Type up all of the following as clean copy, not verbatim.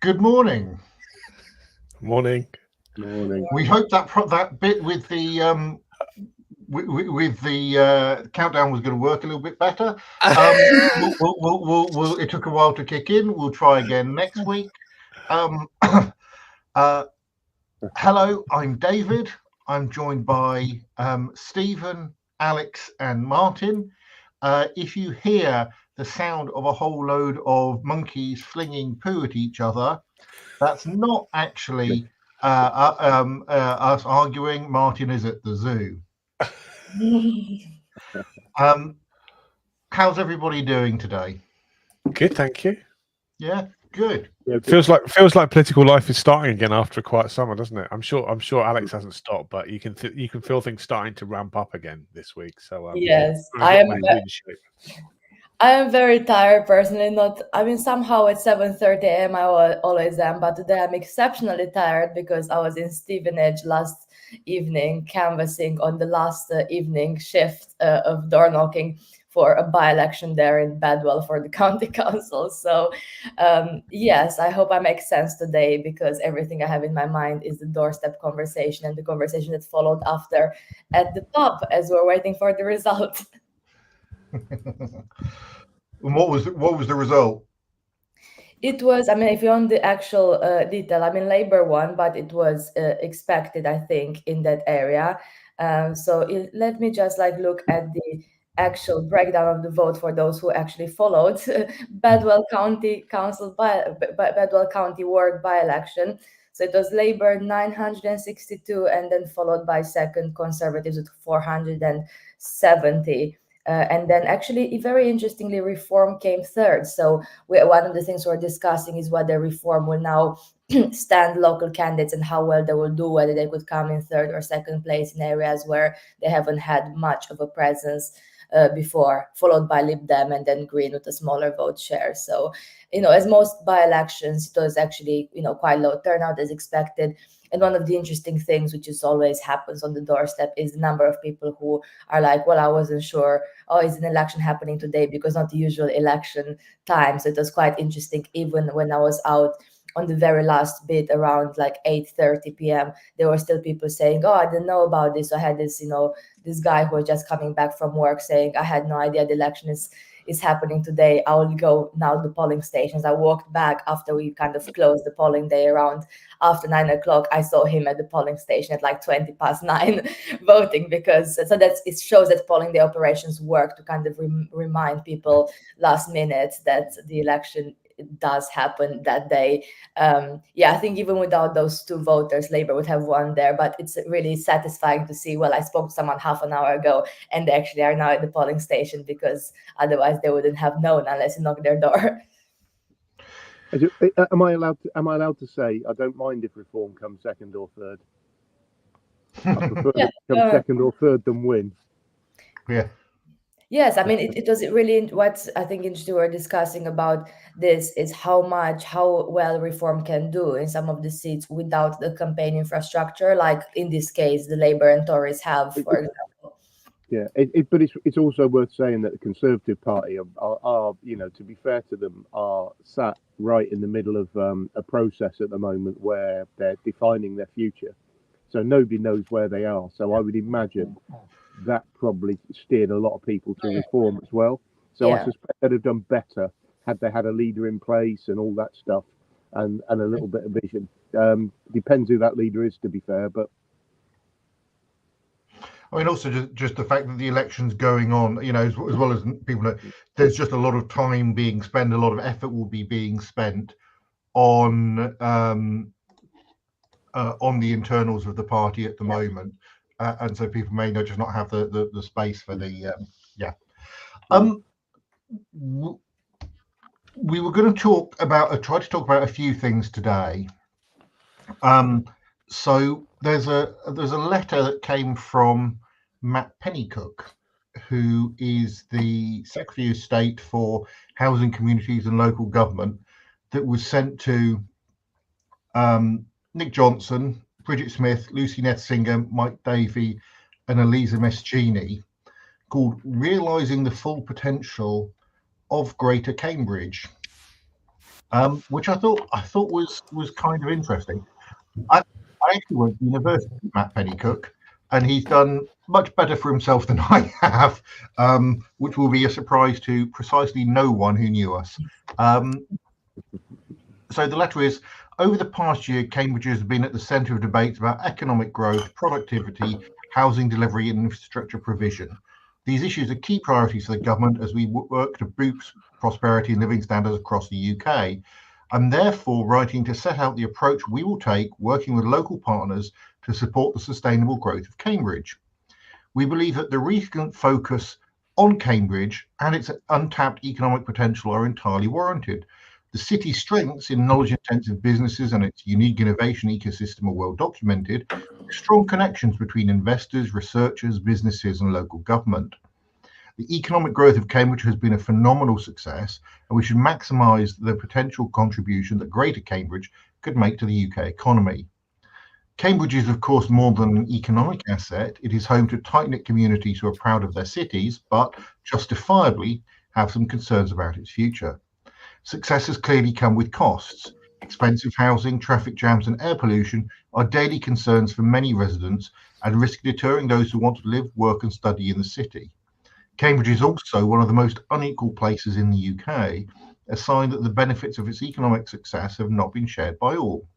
Good morning. Morning. Morning. We hope that bit with the countdown was going to work a little bit better. It took a while to kick in. We'll try again next week. Hello, I'm David. I'm joined by Stephen, Alex, and Martin. If you hear the sound of a whole load of monkeys flinging poo at each other, that's not actually us arguing. Martin is at the zoo. How's everybody doing today? Good, thank you. Yeah, good. Yeah, Feels like political life is starting again after a quiet summer, doesn't it? I'm sure Alex hasn't stopped, but you can feel things starting to ramp up again this week. So yes, I am very tired personally. Somehow at 7:30 a.m. I always am, but today I'm exceptionally tired because I was in Stevenage last evening canvassing on the last evening shift of door knocking for a by-election there in Bedwell for the county council. So yes, I hope I make sense today, because everything I have in my mind is the doorstep conversation and the conversation that followed after at the pub as we're waiting for the result. And what was the result? It was, if you want the actual detail, Labour won, but it was expected, I think, in that area. Let me just look at the actual breakdown of the vote for those who actually followed Bedwell County Council Bedwell County Ward by-election. So it was Labour 962, and then followed by second Conservatives with 470. And then actually, very interestingly, Reform came third. So one of the things we're discussing is whether Reform will now stand local candidates and how well they will do, whether they could come in third or second place in areas where they haven't had much of a presence before, followed by Lib Dem and then Green with a smaller vote share. So, as most by-elections, it was actually, quite low turnout as expected. And one of the interesting things, which is always happens on the doorstep, is the number of people who are like, well, I wasn't sure, is an election happening today? Because not the usual election time. So it was quite interesting. Even when I was out on the very last bit around 8:30 p.m., there were still people saying, I didn't know about this. So I had this, this guy who was just coming back from work saying, I had no idea the election is happening today. I will go now to the polling stations. I walked back after we kind of closed the polling day around after 9 o'clock. I saw him at the polling station at 9 voting, because it shows that polling day operations work to kind of remind people last minute that the election does happen that day. I think even without those two voters, Labour would have won there, but it's really satisfying to see, well, I spoke to someone half an hour ago and they actually are now at the polling station, because otherwise they wouldn't have known unless you knock their door. Am I allowed to say I don't mind if Reform comes second or third? I prefer to come second or third than win. Yeah. Yes, it was really what I think interesting we're discussing about this is how well Reform can do in some of the seats without the campaign infrastructure, like in this case, the Labour and Tories have, for example. Yeah, but it's also worth saying that the Conservative Party are to be fair to them, are sat right in the middle of a process at the moment where they're defining their future. So nobody knows where they are. So I would imagine that probably steered a lot of people to Reform as well. So I suspect they'd have done better had they had a leader in place and all that stuff, and a little bit of vision. Depends who that leader is, to be fair, but also just the fact that the election's going on, as well as people know, there's just a lot of time being spent, a lot of effort will be being spent on the internals of the party at the moment. And so people may just not have the space for the we were going to try to talk about a few things today. So there's a letter that came from Matt Pennycook, who is the Secretary of State for Housing, Communities and Local Government, that was sent to Nick Johnson, Bridget Smith, Lucy Nethsinger, Mike Davey, and Elisa Meschini, called "Realising the Full Potential of Greater Cambridge." which I thought was kind of interesting. I actually went to university with Matt Pennycook, and he's done much better for himself than I have, which will be a surprise to precisely no one who knew us. So the letter is, over the past year, Cambridge has been at the centre of debates about economic growth, productivity, housing delivery and infrastructure provision. These issues are key priorities for the government as we work to boost prosperity and living standards across the UK. I'm therefore writing to set out the approach we will take, working with local partners to support the sustainable growth of Cambridge. We believe that the recent focus on Cambridge and its untapped economic potential are entirely warranted. The city's strengths in knowledge-intensive businesses and its unique innovation ecosystem are well documented, with strong connections between investors, researchers, businesses, and local government. The economic growth of Cambridge has been a phenomenal success, and we should maximise the potential contribution that Greater Cambridge could make to the UK economy. Cambridge is, of course, more than an economic asset. It is home to tight-knit communities who are proud of their cities, but justifiably have some concerns about its future. Success has clearly come with costs. Expensive housing, traffic jams, and air pollution are daily concerns for many residents and risk deterring those who want to live, work, and study in the city. Cambridge is also one of the most unequal places in the UK, a sign that the benefits of its economic success have not been shared by all.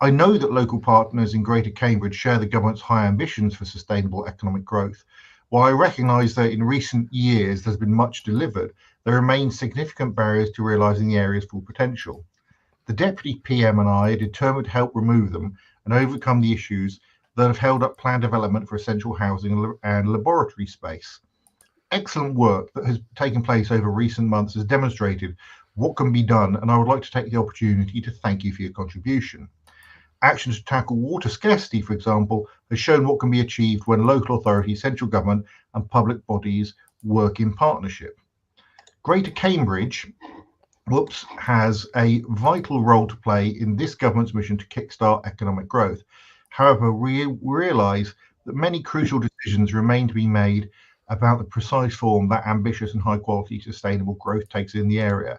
I know that local partners in Greater Cambridge share the government's high ambitions for sustainable economic growth. While I recognise that in recent years there's been much delivered, there remain significant barriers to realising the area's full potential. The Deputy PM and I are determined to help remove them and overcome the issues that have held up planned development for essential housing and laboratory space. Excellent work that has taken place over recent months has demonstrated what can be done, and I would like to take the opportunity to thank you for your contribution. Action to tackle water scarcity, for example, has shown what can be achieved when local authorities, central government, and public bodies work in partnership. Greater Cambridge has a vital role to play in this government's mission to kickstart economic growth. However, we realise that many crucial decisions remain to be made about the precise form that ambitious and high-quality sustainable growth takes in the area.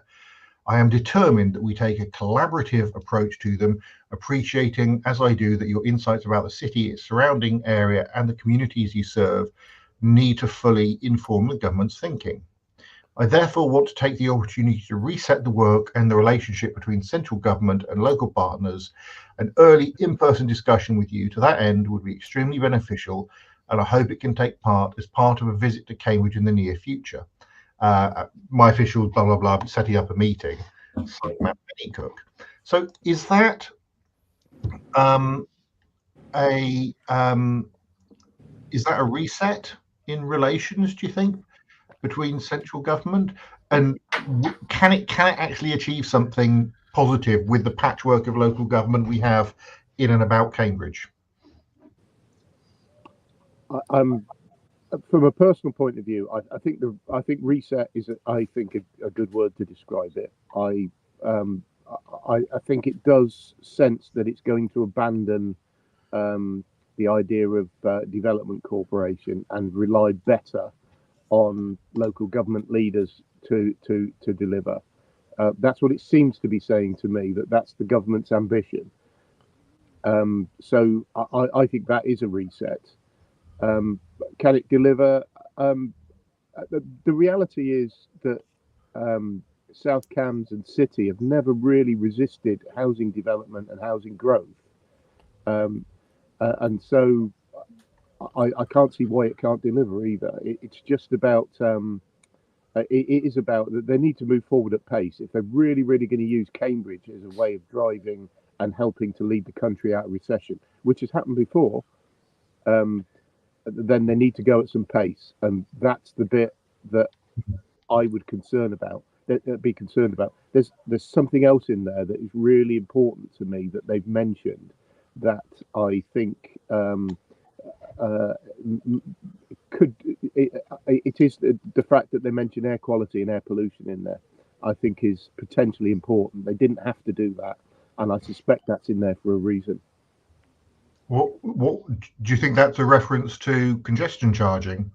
I am determined that we take a collaborative approach to them, appreciating, as I do, that your insights about the city, its surrounding area, and the communities you serve need to fully inform the government's thinking. I therefore want to take the opportunity to reset the work and the relationship between central government and local partners. An early in-person discussion with you to that end would be extremely beneficial, and I hope it can take part as part of a visit to Cambridge in the near future. My officials, blah, blah, blah, setting up a meeting. Matt Pennycook. So is that a reset in relations, do you think, between central government, and can it actually achieve something positive with the patchwork of local government we have in and about Cambridge? From a personal point of view, I think reset is a good word to describe it. I think it does sense that it's going to abandon the idea of development corporation and rely better on local government leaders to deliver. That's what it seems to be saying to me, that's the government's ambition. So I think that is a reset. Can it deliver? The reality is that South Cambs and City have never really resisted housing development and housing growth. And so I can't see why it can't deliver either. It's just about, it is about that they need to move forward at pace. If they're really going to use Cambridge as a way of driving and helping to lead the country out of recession, which has happened before, then they need to go at some pace. And that's the bit that I would be concerned about. There's something else in there that is really important to me that they've mentioned that I think it is the fact that they mention air quality and air pollution in there, I think is potentially important. They didn't have to do that, and I suspect that's in there for a reason. What do you think that's a reference to congestion charging?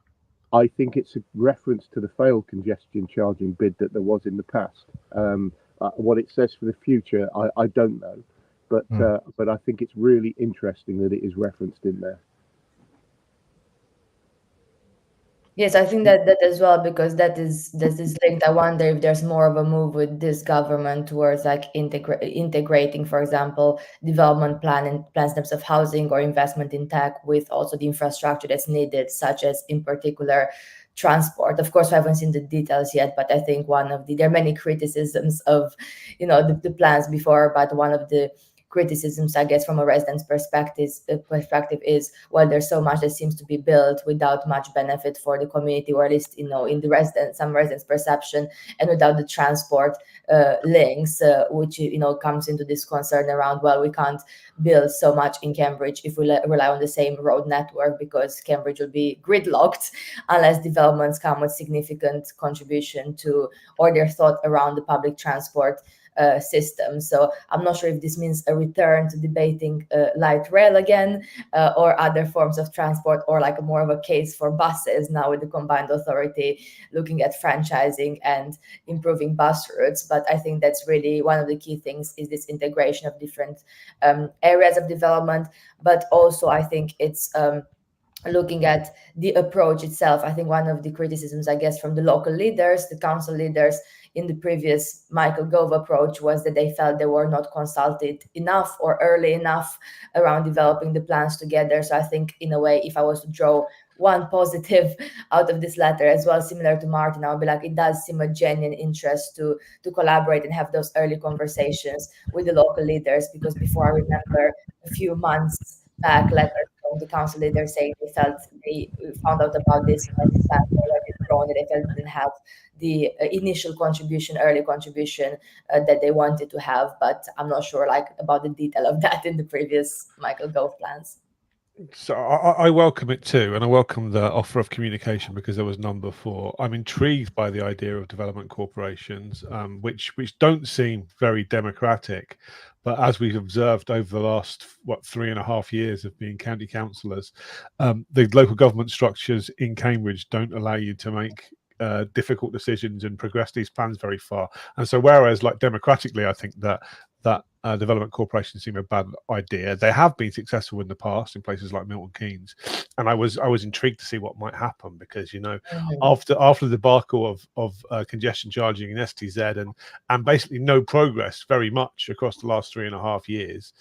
I think it's a reference to the failed congestion charging bid that there was in the past. What it says for the future, I don't know, but I think it's really interesting that it is referenced in there. Yes, I think that as well, because that is linked. I wonder if there's more of a move with this government towards like integrating, for example, development plans in terms of housing or investment in tech with also the infrastructure that's needed, such as in particular transport. Of course, we haven't seen the details yet, but I think there are many criticisms of, the plans before, but one of the criticisms, I guess, from a resident's perspective is, well, there's so much that seems to be built without much benefit for the community, or at least, in some residents' perception, and without the transport links, which, comes into this concern around, well, we can't build so much in Cambridge if we rely on the same road network, because Cambridge will be gridlocked unless developments come with significant contribution to, or their thought around the public transport system. So I'm not sure if this means a return to debating light rail again, or other forms of transport, or like more of a case for buses now with the combined authority looking at franchising and improving bus routes. But I think that's really one of the key things, is this integration of different areas of development. But also I think it's looking at the approach itself. I think one of the criticisms, I guess, from the local leaders, the council leaders in the previous Michael Gove approach, was that they felt they were not consulted enough or early enough around developing the plans together. So I think, in a way, if I was to draw one positive out of this letter as well, similar to Martin, I would be like, it does seem a genuine interest to collaborate and have those early conversations with the local leaders, because before, I remember a few months back, letters from the council leaders saying they found out about this when the plans were already drawn, and they felt they didn't have the initial contribution, early contribution that they wanted to have. But I'm not sure about the detail of that in the previous Michael Gove plans. So I welcome it too, and I welcome the offer of communication, because there was none before. I'm intrigued by the idea of development corporations, which don't seem very democratic, but as we've observed over the last 3.5 years of being county councillors, the local government structures in Cambridge don't allow you to make difficult decisions and progress these plans very far. And so, whereas democratically, I think that development corporations seem a bad idea, they have been successful in the past in places like Milton Keynes, and I was intrigued to see what might happen, because after the debacle of congestion charging in STZ and basically no progress very much across the last 3.5 years,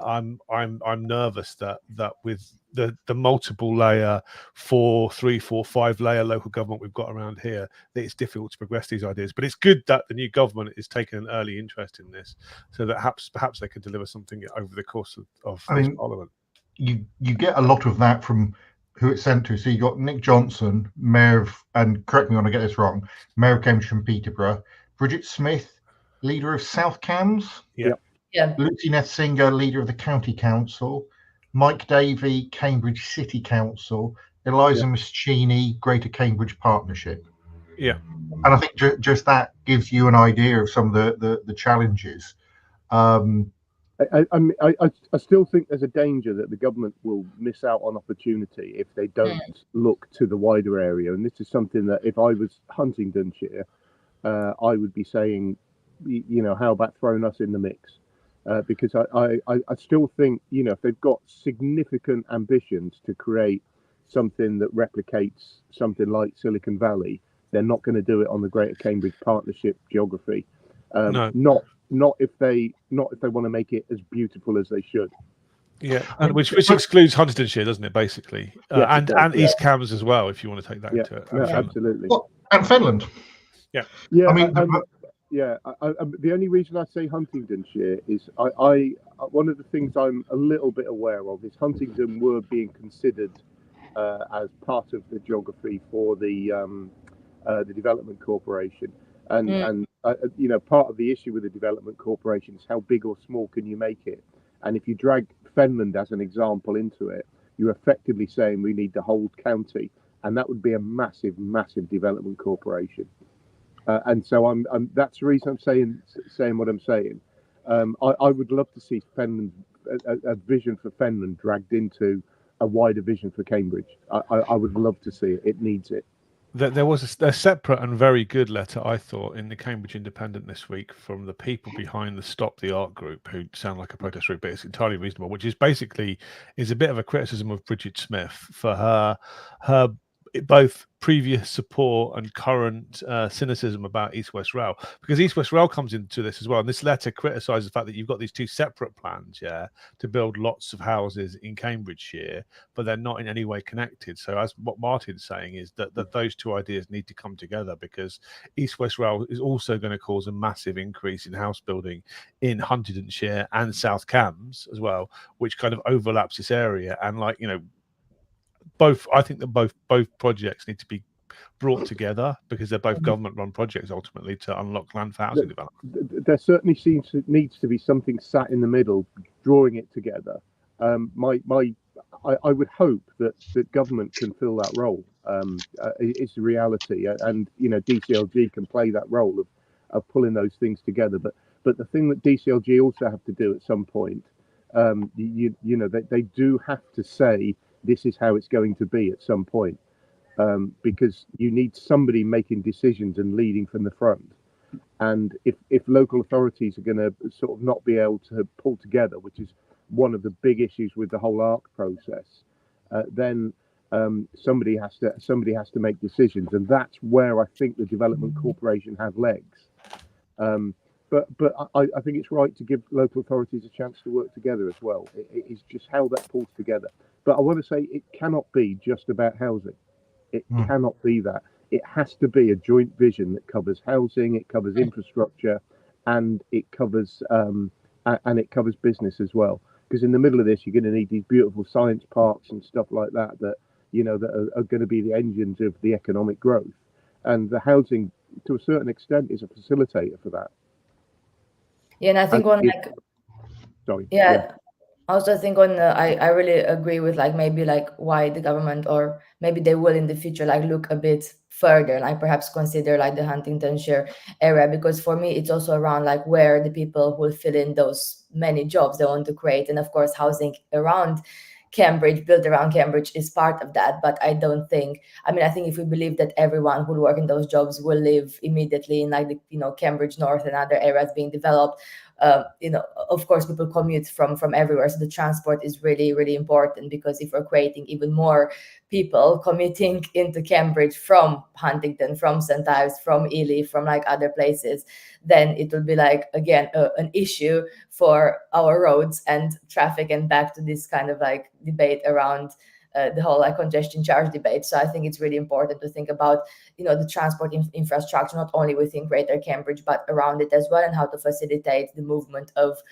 I'm nervous that with the multiple layer 3, 4, 5 layer local government we've got around here, that it's difficult to progress these ideas. But it's good that the new government is taking an early interest in this, so that perhaps they could deliver something over the course of this Parliament. You get a lot of that from who it's sent to. So you got Nick Johnson, Mayor of, and correct me when I get this wrong, Mayor of Cambridge and Peterborough, Bridget Smith, leader of South Cambs, Lucy Nethsinger, leader of the County Council, Mike Davey, Cambridge City Council, Eliza Maschini, Greater Cambridge Partnership. Yeah. And I think just that gives you an idea of some of the challenges. I still think there's a danger that the government will miss out on opportunity if they don't look to the wider area. And this is something that, if I was Huntingdonshire, I would be saying, how about throwing us in the mix? Because I still think, if they've got significant ambitions to create something that replicates something like Silicon Valley, they're not going to do it on the Greater Cambridge Partnership geography. No. Not if they want to make it as beautiful as they should. Yeah, and which excludes Huntingdonshire, doesn't it? Basically, and East Cambs as well, if you want to take that into it. No, absolutely. Well, and Finland. Yeah. I mean, the only reason I say Huntingdonshire is I one of the things I'm a little bit aware of is Huntingdon were being considered as part of the geography for the Development Corporation, and part of the issue with the Development Corporation is how big or small can you make it, and if you drag Fenland as an example into it, you're effectively saying we need the whole county, and that would be a massive development corporation. And so I'm that's the reason I'm saying what I'm saying. I would love to see Fenland, a vision for Fenland dragged into a wider vision for Cambridge. I would love to see it. It needs it. There was a separate and very good letter, I thought, in the Cambridge Independent this week from the people behind the Stop the Art group, who sound like a protest group, but it's entirely reasonable, which is basically a bit of a criticism of Bridget Smith for her both previous support and current cynicism about East West Rail, because East West Rail comes into this as well. And this letter criticises the fact that you've got these two separate plans, to build lots of houses in Cambridgeshire, but they're not in any way connected. So, as what Martin's saying is that those two ideas need to come together, because East West Rail is also going to cause a massive increase in house building in Huntingdonshire and South Cambs as well, which kind of overlaps this area. And I think that both projects need to be brought together, because they're both government-run projects ultimately to unlock land for housing development. There certainly needs to be something sat in the middle, drawing it together. I would hope that government can fill that role. It's the reality, and DCLG can play that role of pulling those things together. But the thing that DCLG also have to do at some point, they do have to say, this is how it's going to be at some point, because you need somebody making decisions and leading from the front. And if local authorities are going to sort of not be able to pull together, which is one of the big issues with the whole ARC process, then somebody has to make decisions, and that's where I think the Development Corporation have legs. But I think it's right to give local authorities a chance to work together as well. It's just how that pulls together. But I want to say it cannot be just about housing. It cannot be that. It has to be a joint vision that covers housing, it covers infrastructure, and it covers business as well. Because in the middle of this, you're going to need these beautiful science parks and stuff like that that are going to be the engines of the economic growth. And the housing, to a certain extent, is a facilitator for that. Yeah, and I think I also think I really agree with maybe why the government, or maybe they will in the future look a bit further, perhaps consider the Huntingdonshire area, because for me it's also around where the people will fill in those many jobs they want to create. And of course housing around Cambridge, built around Cambridge, is part of that. But I think if we believe that everyone who will work in those jobs will live immediately in Cambridge North and other areas being developed, of course people commute from everywhere. So the transport is really, really important, because if we're creating even more people commuting into Cambridge from Huntingdon, from St. Ives, from Ely, from other places, then it will be again an issue for our roads and traffic, and back to this kind of debate around the whole congestion charge debate. So I think it's really important to think about the transport infrastructure, not only within Greater Cambridge but around it as well, and how to facilitate the movement of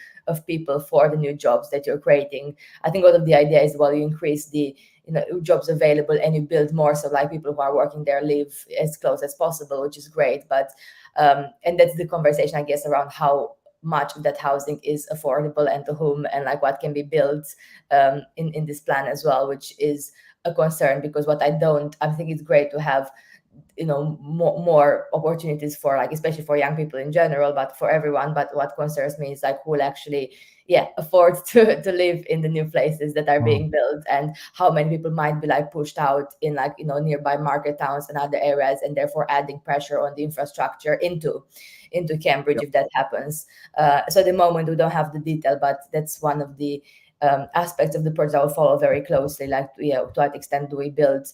people for the new jobs that you're creating. I think one of the idea is, well, you increase the jobs available and you build more, so people who are working there live as close as possible, which is great. But and that's the conversation, I guess, around how much of that housing is affordable and to whom, and what can be built in this plan as well, which is a concern. Because I think it's great to have more opportunities for especially for young people in general, but for everyone. But what concerns me is who will actually afford to live in the new places that are being built, and how many people might be pushed out in nearby market towns and other areas, and therefore adding pressure on the infrastructure into Cambridge if that happens. So at the moment we don't have the detail, but that's one of the aspects of the project I will follow very closely. To what extent do we build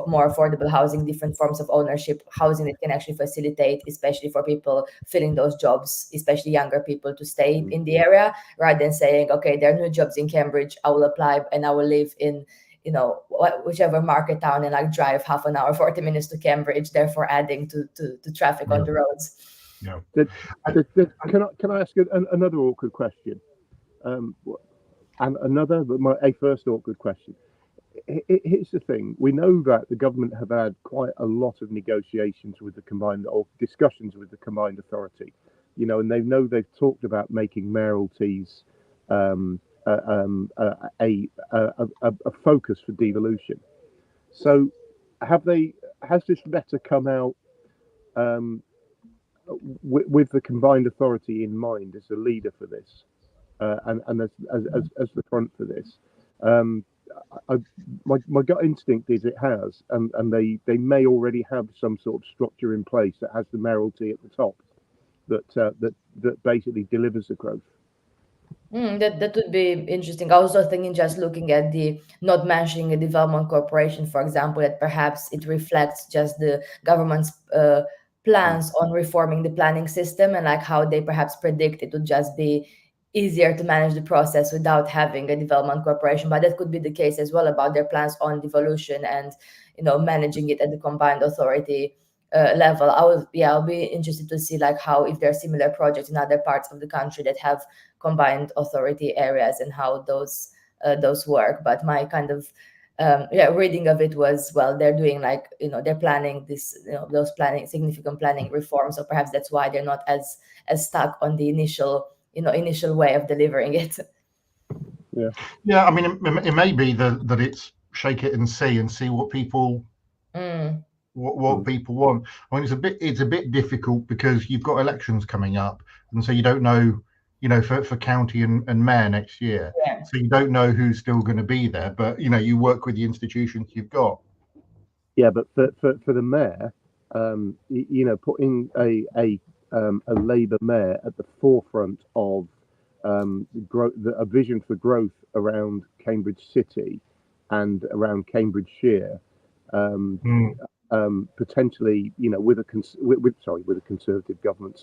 more affordable housing, different forms of ownership, housing that can actually facilitate, especially for people filling those jobs, especially younger people, to stay in the area, rather than saying, okay, there are new jobs in Cambridge, I will apply and I will live in whichever market town and drive half an hour, 40 minutes to Cambridge, therefore adding to traffic on the roads. Yeah. Can I ask another awkward question? A first awkward question. Here's the thing: we know that the government have had quite a lot of negotiations with the combined, or discussions with the combined authority, and they've talked about making mayoralties a focus for devolution. So, has this letter come out with the combined authority in mind as a leader for this, and as the front for this? my gut instinct is it has, and they may already have some sort of structure in place that has the mayoralty at the top that basically delivers the growth. That would be interesting. I was also thinking, just looking at the not mentioning a development corporation, for example, that perhaps it reflects just the government's plans on reforming the planning system, and like how they perhaps predict it would just be easier to manage the process without having a development corporation. But that could be the case as well about their plans on devolution and managing it at the combined authority level. I'll be interested to see like how, if there are similar projects in other parts of the country that have combined authority areas and how those work. But my kind of reading of it was, well, they're doing like they're planning this those significant planning reforms, so perhaps that's why they're not as stuck on the initial way of delivering it. Yeah, I mean, it may be that it's shake it and see what people what people want. I mean, it's a bit difficult because you've got elections coming up, and so you don't know, for county and mayor next year. Yeah. So you don't know who's still going to be there, but you work with the institutions you've got. Yeah, but for the mayor, putting a Labour mayor at the forefront of a vision for growth around Cambridge City and around Cambridgeshire, potentially, with a Conservative government,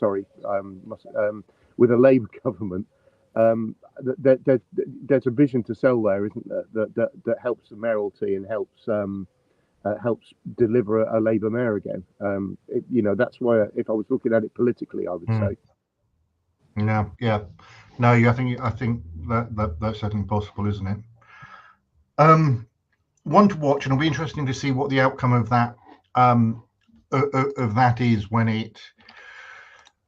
with a Labour government, there's a vision to sell there, isn't there? That helps the mayoralty and helps deliver a Labour mayor again. That's why, if I was looking at it politically, I would say. Yeah. No, I think that's certainly possible, isn't it? One to watch, and it'll be interesting to see what the outcome of that is when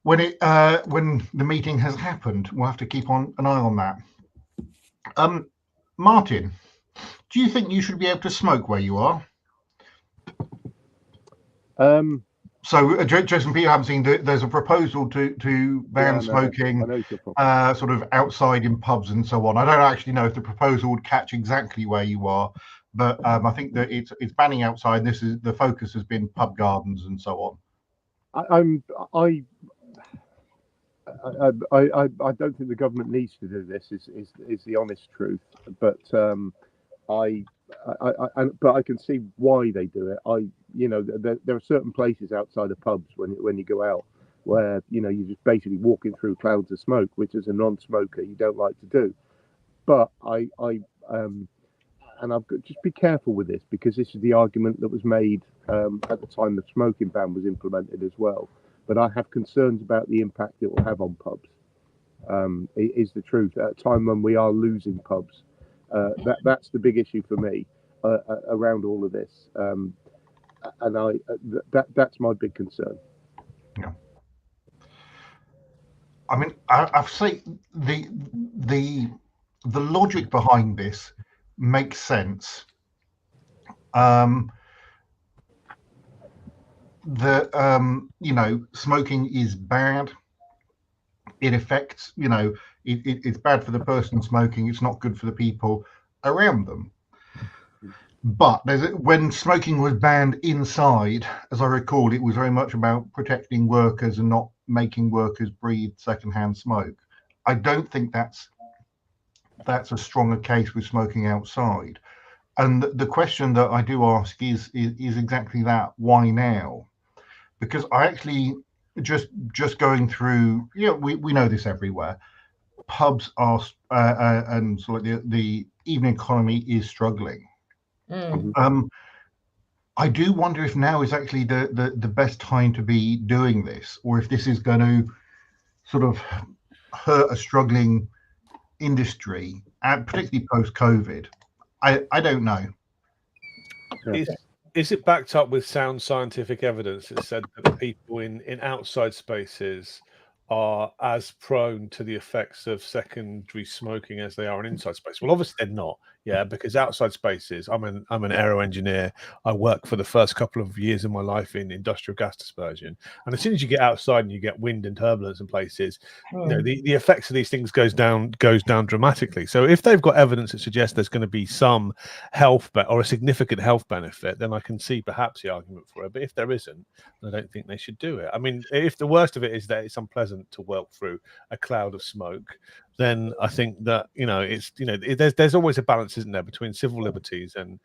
the meeting has happened. We'll have to keep an eye on that. Martin, do you think you should be able to smoke where you are? So, Jason, Peter, haven't seen there's a proposal to ban smoking sort of outside in pubs and so on. I don't actually know if the proposal would catch exactly where you are, but I think that it's banning outside. The focus has been pub gardens and so on. I don't think the government needs to do this. Is the honest truth, but but I can see why they do it. There are certain places outside of pubs when you go out where you're just basically walking through clouds of smoke, which as a non-smoker you don't like to do. But and I've got just be careful with this, because this is the argument that was made at the time the smoking ban was implemented as well. But I have concerns about the impact it will have on pubs. It is the truth. At a time when we are losing pubs, that's the big issue for me around all of this, and that's my big concern. Yeah. I mean, I've said the logic behind this makes sense. Smoking is bad. It affects, it's bad for the person smoking. It's not good for the people around them. But when smoking was banned inside, as I recall, it was very much about protecting workers and not making workers breathe secondhand smoke. I don't think that's a stronger case with smoking outside. And the question that I do ask is exactly that: why now? Because I actually just going through, we know this everywhere. Pubs are and so the evening economy is struggling. I do wonder if now is actually the best time to be doing this, or if this is going to sort of hurt a struggling industry, and particularly post-COVID. I don't know. Is it backed up with sound scientific evidence that said that people in outside spaces are as prone to the effects of secondary smoking as they are in inside space? Well, obviously they're not. Yeah, because outside spaces, I'm an aero engineer. I work for the first couple of years of my life in industrial gas dispersion, and as soon as you get outside and you get wind and turbulence in places, you know, the effects of these things goes down dramatically. So if they've got evidence that suggests there's going to be some health or a significant health benefit, then I can see perhaps the argument for it. But if there isn't, I don't think they should do it. I mean, if the worst of it is that it's unpleasant to walk through a cloud of smoke, then I think that, you know, it's, you know, there's always a balance, isn't there, between civil liberties and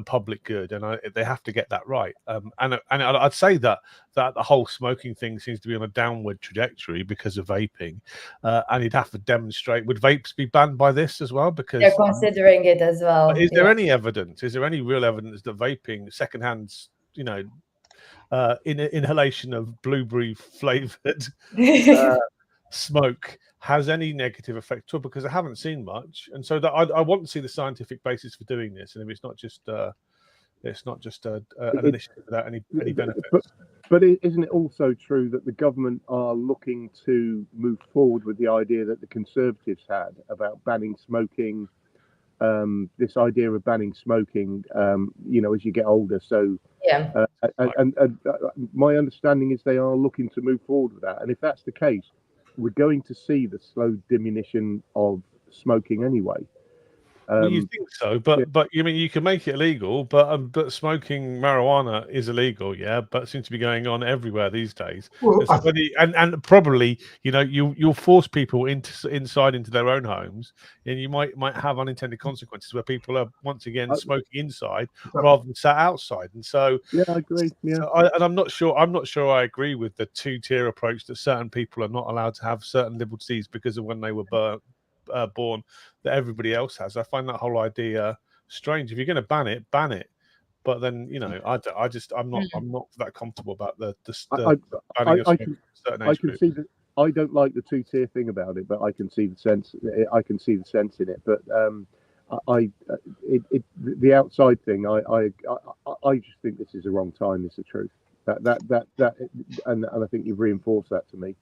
public good, and they have to get that right. And I'd say that the whole smoking thing seems to be on a downward trajectory because of vaping, and you'd have to demonstrate. Would vapes be banned by this as well? Because they're considering it as well. Is there any evidence? Is there any real evidence that vaping, secondhand, you know, inhalation of blueberry flavored smoke has any negative effect at all? Because I haven't seen much, and so that I want to see the scientific basis for doing this, and if it's not just an initiative without any benefits. But isn't it also true that the government are looking to move forward with the idea that the Conservatives had about banning smoking? This idea of banning smoking, you know, as you get older. So yeah, and my understanding is they are looking to move forward with that, and if that's the case, we're going to see the slow diminution of smoking anyway. Well, you think so, but you mean you can make it illegal, but smoking marijuana is illegal, yeah. But it seems to be going on everywhere these days. Well, and probably, you know, you'll force people inside into their own homes, and you might have unintended consequences where people are once again smoking inside rather than sat outside. And so, yeah, I agree. Yeah, I'm not sure I agree with the two-tier approach that certain people are not allowed to have certain liberties because of when they were born that everybody else has. I find that whole idea strange. If you're going to ban it, but then, you know, I'm not that comfortable about the banning of certain age groups. See that. I don't like the two-tier thing about it, but I can see the sense. I can see the sense in it. But the outside thing, I just think this is the wrong time. It's the truth. And I think you've reinforced that to me.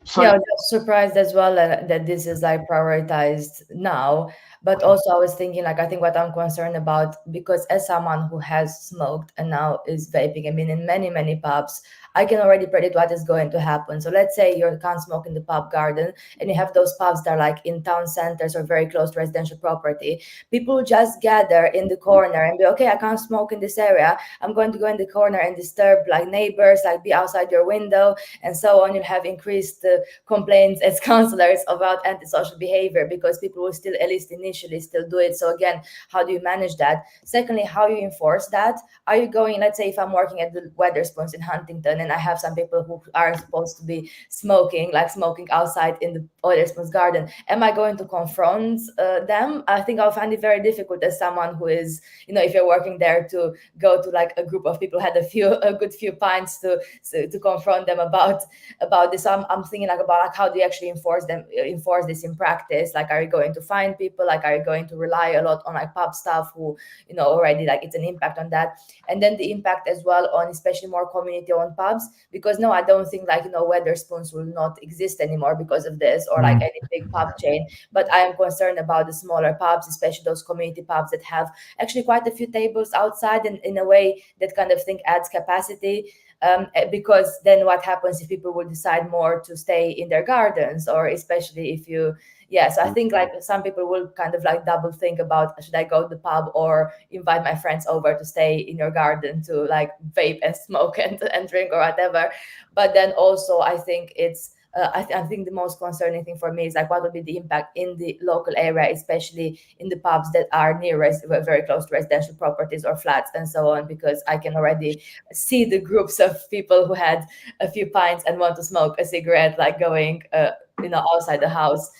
So, yeah, I was surprised as well that this is like prioritized now. But also I was thinking, like, I think what I'm concerned about, because as someone who has smoked and now is vaping, I mean, in many, many pubs, I can already predict what is going to happen. So let's say you can't smoke in the pub garden and you have those pubs that are like in town centers or very close to residential property. People just gather in the corner and be, okay, I can't smoke in this area. I'm going to go in the corner and disturb like neighbors, like be outside your window and so on. You'll have increased complaints as councillors about antisocial behavior because people will still, at least initially, still do it. So again, how do you manage that? Secondly, how you enforce that? Are you going, let's say if I'm working at the Wetherspoons in Huntington and I have some people who are supposed to be smoking outside in the Wetherspoons garden, am I going to confront them? I think I'll find it very difficult as someone who is, you know, if you're working there, to go to like a group of people who had a good few pints to confront them about this. So I'm thinking like about like how do you actually enforce this in practice? Like, are you going to find people? Like, are you going to rely a lot on like pub staff who, you know, already like it's an impact on that? And then the impact as well on especially more community-owned pubs, because no, I don't think like, you know, Wetherspoons will not exist anymore because of this, or like any big pub chain. But I am concerned about the smaller pubs, especially those community pubs that have actually quite a few tables outside, and in a way that kind of thing adds capacity. Because then what happens if people will decide more to stay in their gardens, or especially if you, so I think like some people will kind of like double think about, should I go to the pub or invite my friends over to stay in your garden to like vape and smoke and drink or whatever. But then also I think it's I think the most concerning thing for me is like what would be the impact in the local area, especially in the pubs that are very close to residential properties or flats and so on, because I can already see the groups of people who had a few pints and want to smoke a cigarette, like going outside the house.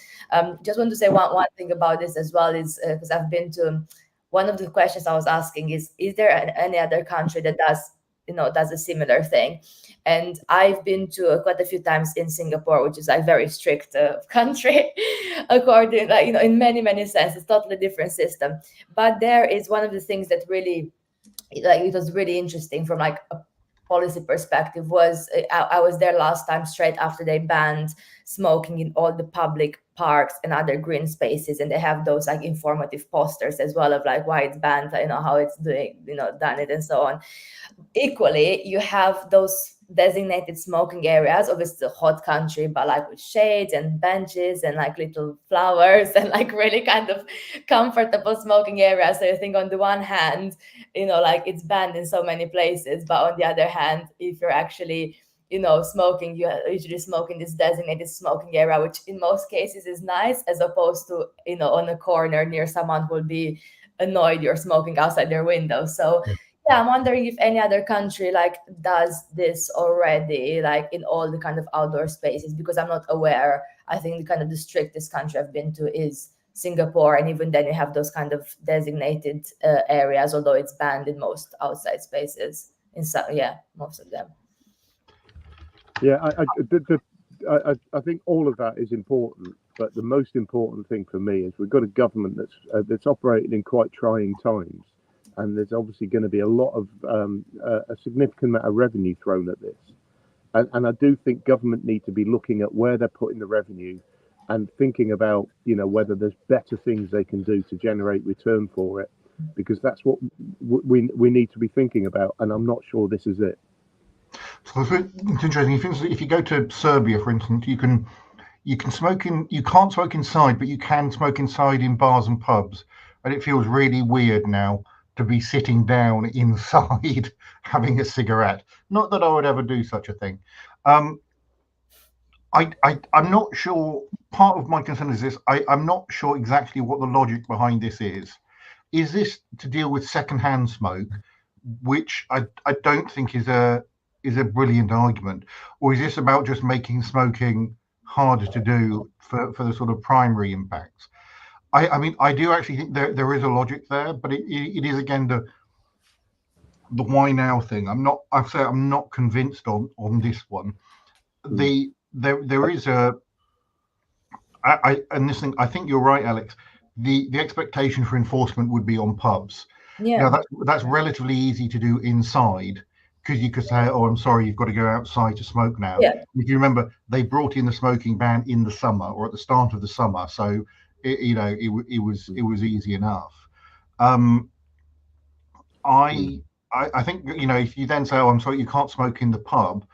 Just want to say one thing about this as well is because I've been to, one of the questions I was asking is there any other country that does a similar thing? And I've been to quite a few times in Singapore, which is a very strict country, according, like, in many, many senses, totally different system. But there is one of the things that really, like, it was really interesting from like a policy perspective was I was there last time straight after they banned smoking in all the public parks and other green spaces, and they have those like informative posters as well of like why it's banned, how it's doing, done it and so on. Equally, you have those designated smoking areas, obviously a hot country, but like with shades and benches and like little flowers and like really kind of comfortable smoking areas. So you think on the one hand, like it's banned in so many places, but on the other hand, if you're actually smoking, you usually smoke in this designated smoking area, which in most cases is nice, as opposed to on a corner near someone who will be annoyed you're smoking outside their window. So yeah, I'm wondering if any other country like does this already, like in all the kind of outdoor spaces, because I'm not aware. I think the strictest country I've been to is Singapore, and even then you have those kind of designated areas, although it's banned in most outside spaces. Most of them. Yeah, I think all of that is important, but the most important thing for me is we've got a government that's operating in quite trying times. And there's obviously going to be a lot of a significant amount of revenue thrown at this. And I do think government need to be looking at where they're putting the revenue and thinking about, whether there's better things they can do to generate return for it, because that's what we need to be thinking about. And I'm not sure this is it. So it's interesting. If you go to Serbia, for instance, you can smoke you can't smoke inside, but you can smoke inside in bars and pubs. And it feels really weird now to be sitting down inside having a cigarette. Not that I would ever do such a thing. I'm not sure. Part of my concern is this. I'm not sure exactly what the logic behind this is. Is this to deal with secondhand smoke, which I don't think is a brilliant argument, or is this about just making smoking harder to do for the sort of primary impacts? I mean, I do actually think there is a logic there, but it is again the why now thing. I'm not convinced on this one. There is and this thing. I think you're right, Alex. The expectation for enforcement would be on pubs. Yeah. Now that's relatively easy to do inside, because you could say, "Oh, I'm sorry, you've got to go outside to smoke now." Yeah. If you remember, they brought in the smoking ban in the summer or at the start of the summer, so. It was easy enough. I think if you then say, "Oh, I'm sorry, you can't smoke in the pub,"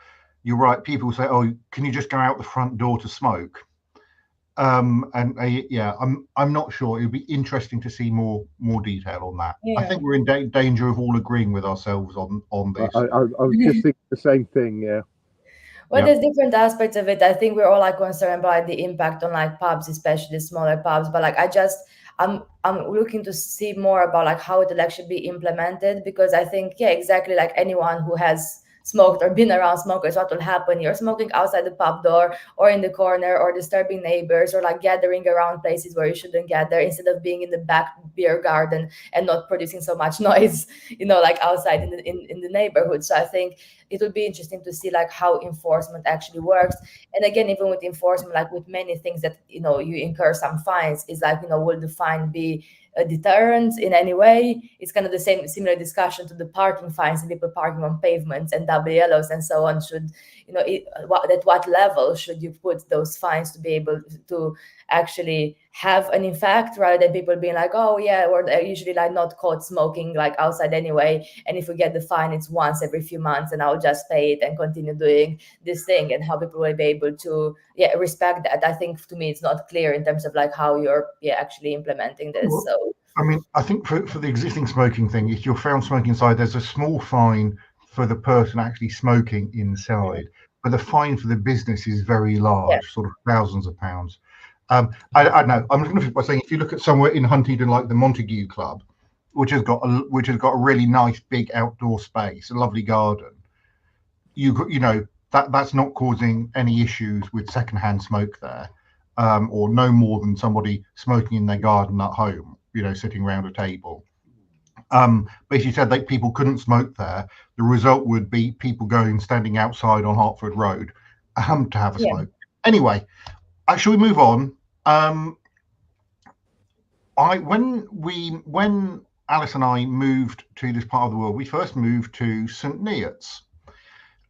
you're right. People say, "Oh, can you just go out the front door to smoke?" I'm not sure. It would be interesting to see more detail on that. Yeah. I think we're in danger of all agreeing with ourselves on this. I was just thinking the same thing. Yeah. Well, there's different aspects of it. I think we're all like concerned about the impact on like pubs, especially smaller pubs. But like I'm looking to see more about like how it will actually be implemented, because I think exactly like anyone who has smoked or been around smokers, what will happen? You're smoking outside the pub door or in the corner, or disturbing neighbors, or like gathering around places where you shouldn't gather, instead of being in the back beer garden and not producing so much noise, like outside in the neighborhood. So I think it would be interesting to see like how enforcement actually works. And again, even with enforcement, like with many things that you incur some fines, is like will the fine be a deterrent in any way? It's kind of the similar discussion to the parking fines and people parking on pavements and double yellows and so on. Should at what level should you put those fines to be able to actually have an effect, rather than people being like, "Oh yeah, we're usually like not caught smoking like outside anyway, and if we get the fine, it's once every few months, and I'll just pay it and continue doing this thing," and how people will be able to respect that. I think to me it's not clear in terms of like how you're actually implementing this. So I mean, I think for the existing smoking thing, if you're found smoking inside, there's a small fine for the person actually smoking inside, but the fine for the business is very large, sort of thousands of pounds. I don't know. I'm looking at it by saying, if you look at somewhere in Huntingdon like the Montague Club, which has got a really nice big outdoor space, a lovely garden, that's not causing any issues with secondhand smoke there, or no more than somebody smoking in their garden at home, sitting around a table. But if you said that people couldn't smoke there, the result would be people standing outside on Hertford Road to have a smoke. Anyway, shall we move on? When Alice and I moved to this part of the world, we first moved to St Neots,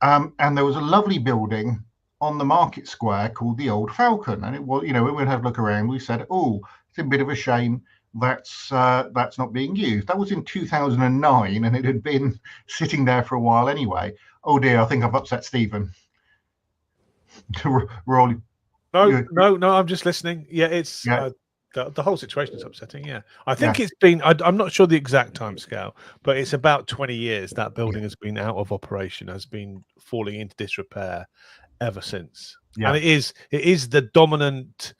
and there was a lovely building on the market square called the Old Falcon. And it was, when we had a look around, we said, oh, it's a bit of a shame that's not being used. That was in 2009, and it had been sitting there for a while anyway. Oh dear, I think I've upset Stephen. No, I'm just listening. Yeah, it's the whole situation is upsetting. Yeah, I think it's been. I'm not sure the exact time scale, but it's about 20 years that building has been out of operation, has been falling into disrepair ever since. And it is the dominant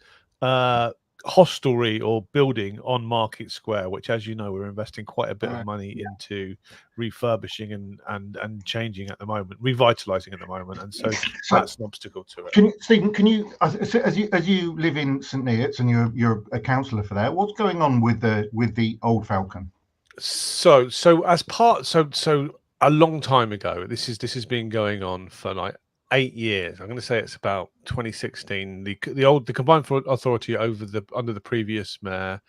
hostelry or building on Market Square, which, as you know, we're investing quite a bit of money into refurbishing and changing at the moment, revitalizing at the moment, and so that's an obstacle to it. Stephen, can you, as you live in St Neots and you're a councillor for there, what's going on with the Old Falcon? So a long time ago, this has been going on for like 8 years. I'm going to say it's about 2016. The Combined Authority under the previous mayor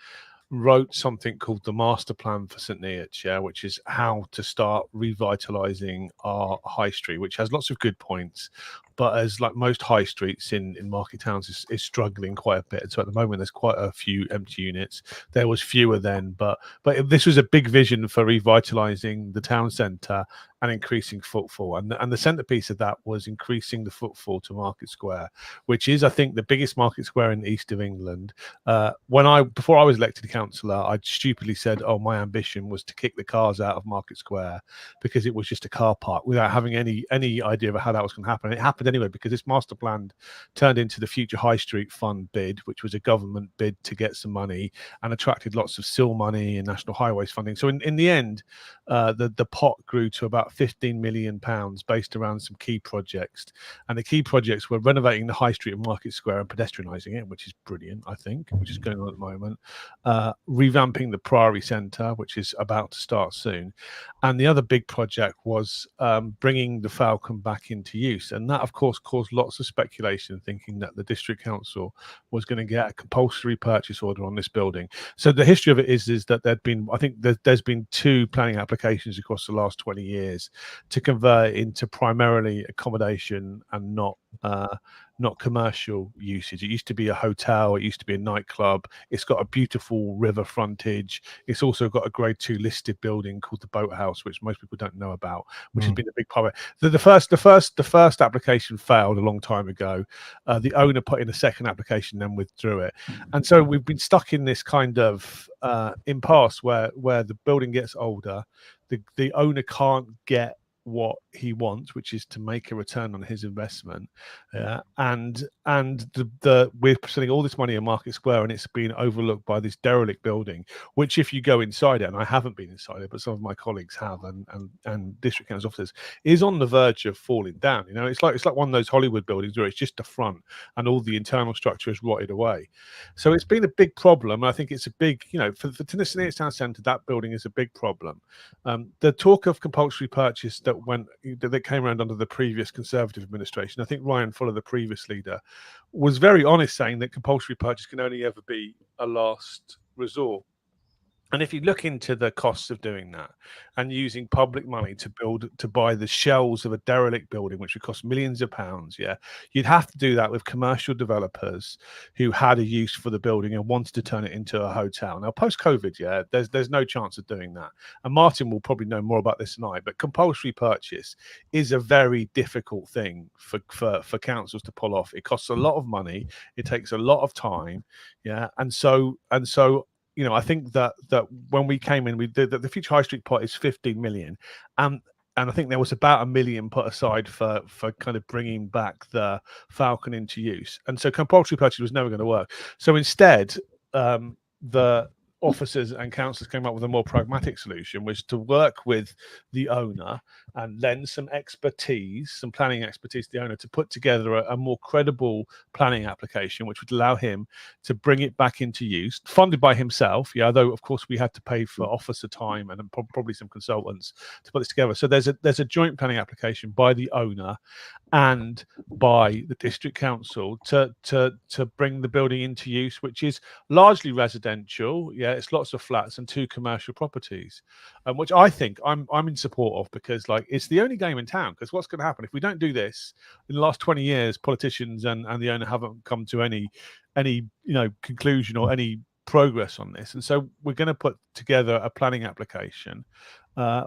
wrote something called the Master Plan for St Neots, which is how to start revitalising our high street, which has lots of good points, but as like most high streets in market towns is struggling quite a bit. So at the moment there's quite a few empty units. There was fewer then, but this was a big vision for revitalising the town centre and increasing footfall. And the centrepiece of that was increasing the footfall to Market Square, which is, I think, the biggest market square in the east of England. Before I was elected councillor, I stupidly said, oh, my ambition was to kick the cars out of Market Square because it was just a car park, without having any idea of how that was going to happen. And it happened anyway, because this master plan turned into the Future High Street Fund bid, which was a government bid to get some money and attracted lots of SIL money and National Highways funding. So in the end, the pot grew to about £15 million based around some key projects. And the key projects were renovating the High Street and Market Square and pedestrianising it, which is brilliant, I think, which is going on at the moment. Revamping the Priory Centre, which is about to start soon. And the other big project was bringing the Falcon back into use. And that, of course, caused lots of speculation, thinking that the District Council was going to get a compulsory purchase order on this building. So the history of it is that there's been 2 planning applications across the last 20 years to convert it into primarily accommodation and not commercial usage. It used to be a hotel, it used to be a nightclub. It's got a beautiful river frontage. It's also got a grade 2 listed building called the Boathouse, which most people don't know about, which has been a big part of it. The first application failed a long time ago. The owner put in a second application, then withdrew it. And so we've been stuck in this kind of impasse where the building gets older, the owner can't get what he wants, which is to make a return on his investment, and we're spending all this money in Market Square, and it's been overlooked by this derelict building, which, if you go inside it, and I haven't been inside it, but some of my colleagues have, and district council officers, is on the verge of falling down. It's like one of those Hollywood buildings where it's just the front and all the internal structure is rotted away. So it's been a big problem. I think it's a big, for the St Neots Town Centre, that building is a big problem. The talk of compulsory purchase that came around under the previous Conservative administration, I think Ryan Fuller, the previous leader, was very honest, saying that compulsory purchase can only ever be a last resort. And if you look into the costs of doing that and using public money to buy the shells of a derelict building, which would cost millions of pounds, you'd have to do that with commercial developers who had a use for the building and wanted to turn it into a hotel. Now, post-COVID, there's no chance of doing that. And Martin will probably know more about this than I, but compulsory purchase is a very difficult thing for councils to pull off. It costs a lot of money. It takes a lot of time. And so I think that when we came in, we did that. The Future High Street pot is 15 million, and I think there was about $1 million put aside for kind of bringing back the Falcon into use. And so compulsory purchase was never going to work. So instead, the officers and councillors came up with a more pragmatic solution, which to work with the owner and lend some expertise, some planning expertise to the owner, to put together a more credible planning application, which would allow him to bring it back into use, funded by himself, though of course we had to pay for officer time and probably some consultants to put this together. So there's a joint planning application by the owner and by the district council to bring the building into use, which is largely residential, Yeah, it's lots of flats and 2 commercial properties, which I think I'm in support of, because like it's the only game in town. Because what's going to happen if we don't do this? In the last 20 years, politicians and the owner haven't come to any conclusion or any progress on this, and so we're going to put together a planning application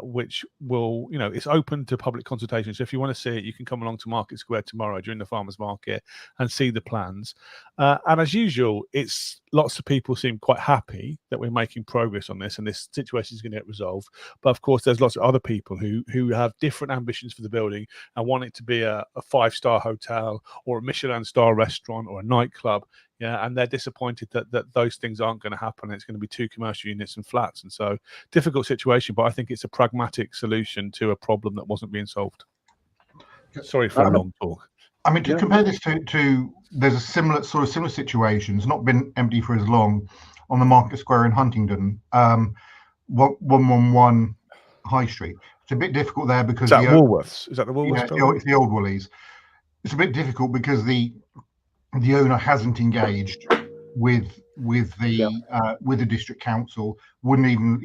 which will, it's open to public consultation. So if you want to see it, you can come along to Market Square tomorrow during the farmers market and see the plans. And as usual, it's lots of people seem quite happy that we're making progress on this and this situation is going to get resolved. But of course, there's lots of other people who have different ambitions for the building and want it to be a 5-star hotel or a Michelin star restaurant or a nightclub. Yeah, and they're disappointed that those things aren't going to happen. It's going to be 2 commercial units and flats, and so difficult situation. But I think it's a pragmatic solution to a problem that wasn't being solved. Sorry for a long talk. I mean, to compare this to there's a similar situation. It's not been empty for as long on the Market Square in Huntingdon, 111 High Street. It's a bit difficult there because is that Woolworths? Is that the Woolworths? Yeah, it's the old Woolies. It's a bit difficult because the owner hasn't engaged with the district council. Wouldn't even,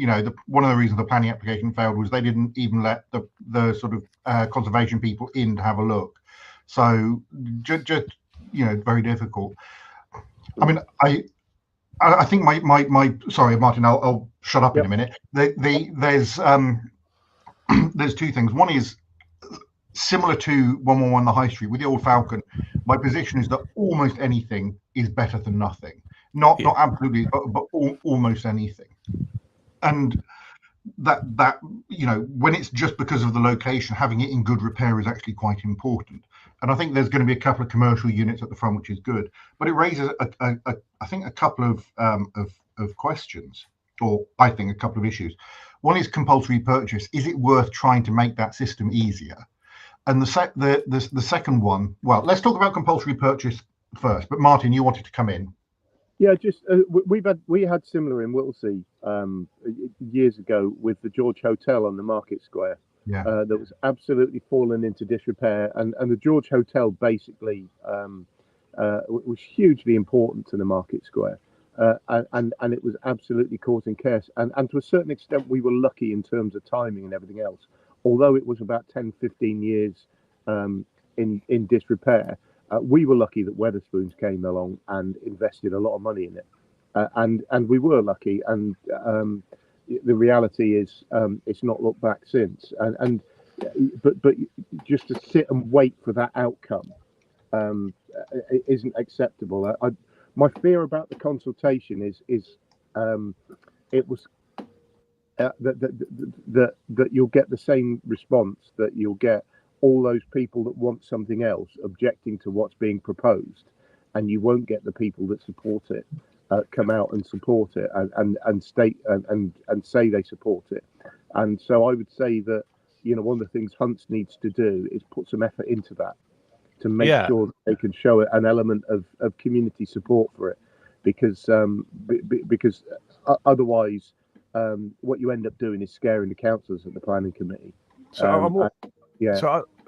one of the reasons the planning application failed was they didn't even let the sort of conservation people in to have a look. So just very difficult. I mean, I think my sorry, Martin, I'll shut up in a minute. There's 2 things. One is similar to 111 the High Street with the Old Falcon. My position is that almost anything is better than nothing. Not absolutely, but almost anything. And that when it's just because of the location, having it in good repair is actually quite important. And I think there's going to be a couple of commercial units at the front, which is good. But it raises, I think, a couple of questions, or I think a couple of issues. One is compulsory purchase. Is it worth trying to make that system easier? And the second one, well, let's talk about compulsory purchase first. But Martin, you wanted to come in. Yeah, just we had similar in Whittlesea years ago with the George Hotel on the Market Square. Yeah, that was absolutely fallen into disrepair, and the George Hotel basically was hugely important to the Market Square, and it was absolutely causing chaos. And to a certain extent, we were lucky in terms of timing and everything else. Although it was about 10-15 years in disrepair, we were lucky that Wetherspoons came along and invested a lot of money in it, and we were lucky. And the reality is, it's not looked back since. But just to sit and wait for that outcome isn't acceptable. My fear about the consultation is it was. That you'll get the same response, that you'll get all those people that want something else objecting to what's being proposed, and you won't get the people that support it come out and support it and state and say they support it. And so I would say that one of the things Hunts needs to do is put some effort into that to make sure that they can show an element of community support for it, because otherwise what you end up doing is scaring the councillors at the planning committee. So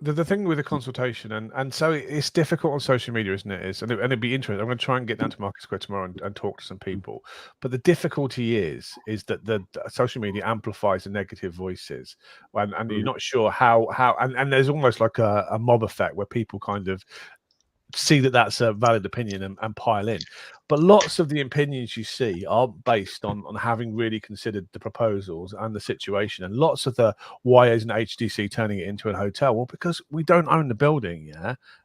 the thing with the consultation, and so it's difficult on social media, isn't it? And it'd be interesting. I'm going to try and get down to Market Square tomorrow and talk to some people. But the difficulty is that the social media amplifies the negative voices, and you're not sure how and there's almost like a mob effect where people kind of see that that's a valid opinion and pile in. But lots of the opinions you see are based on having really considered the proposals and the situation. And lots of the why isn't HDC turning it into a hotel? Well, because we don't own the building,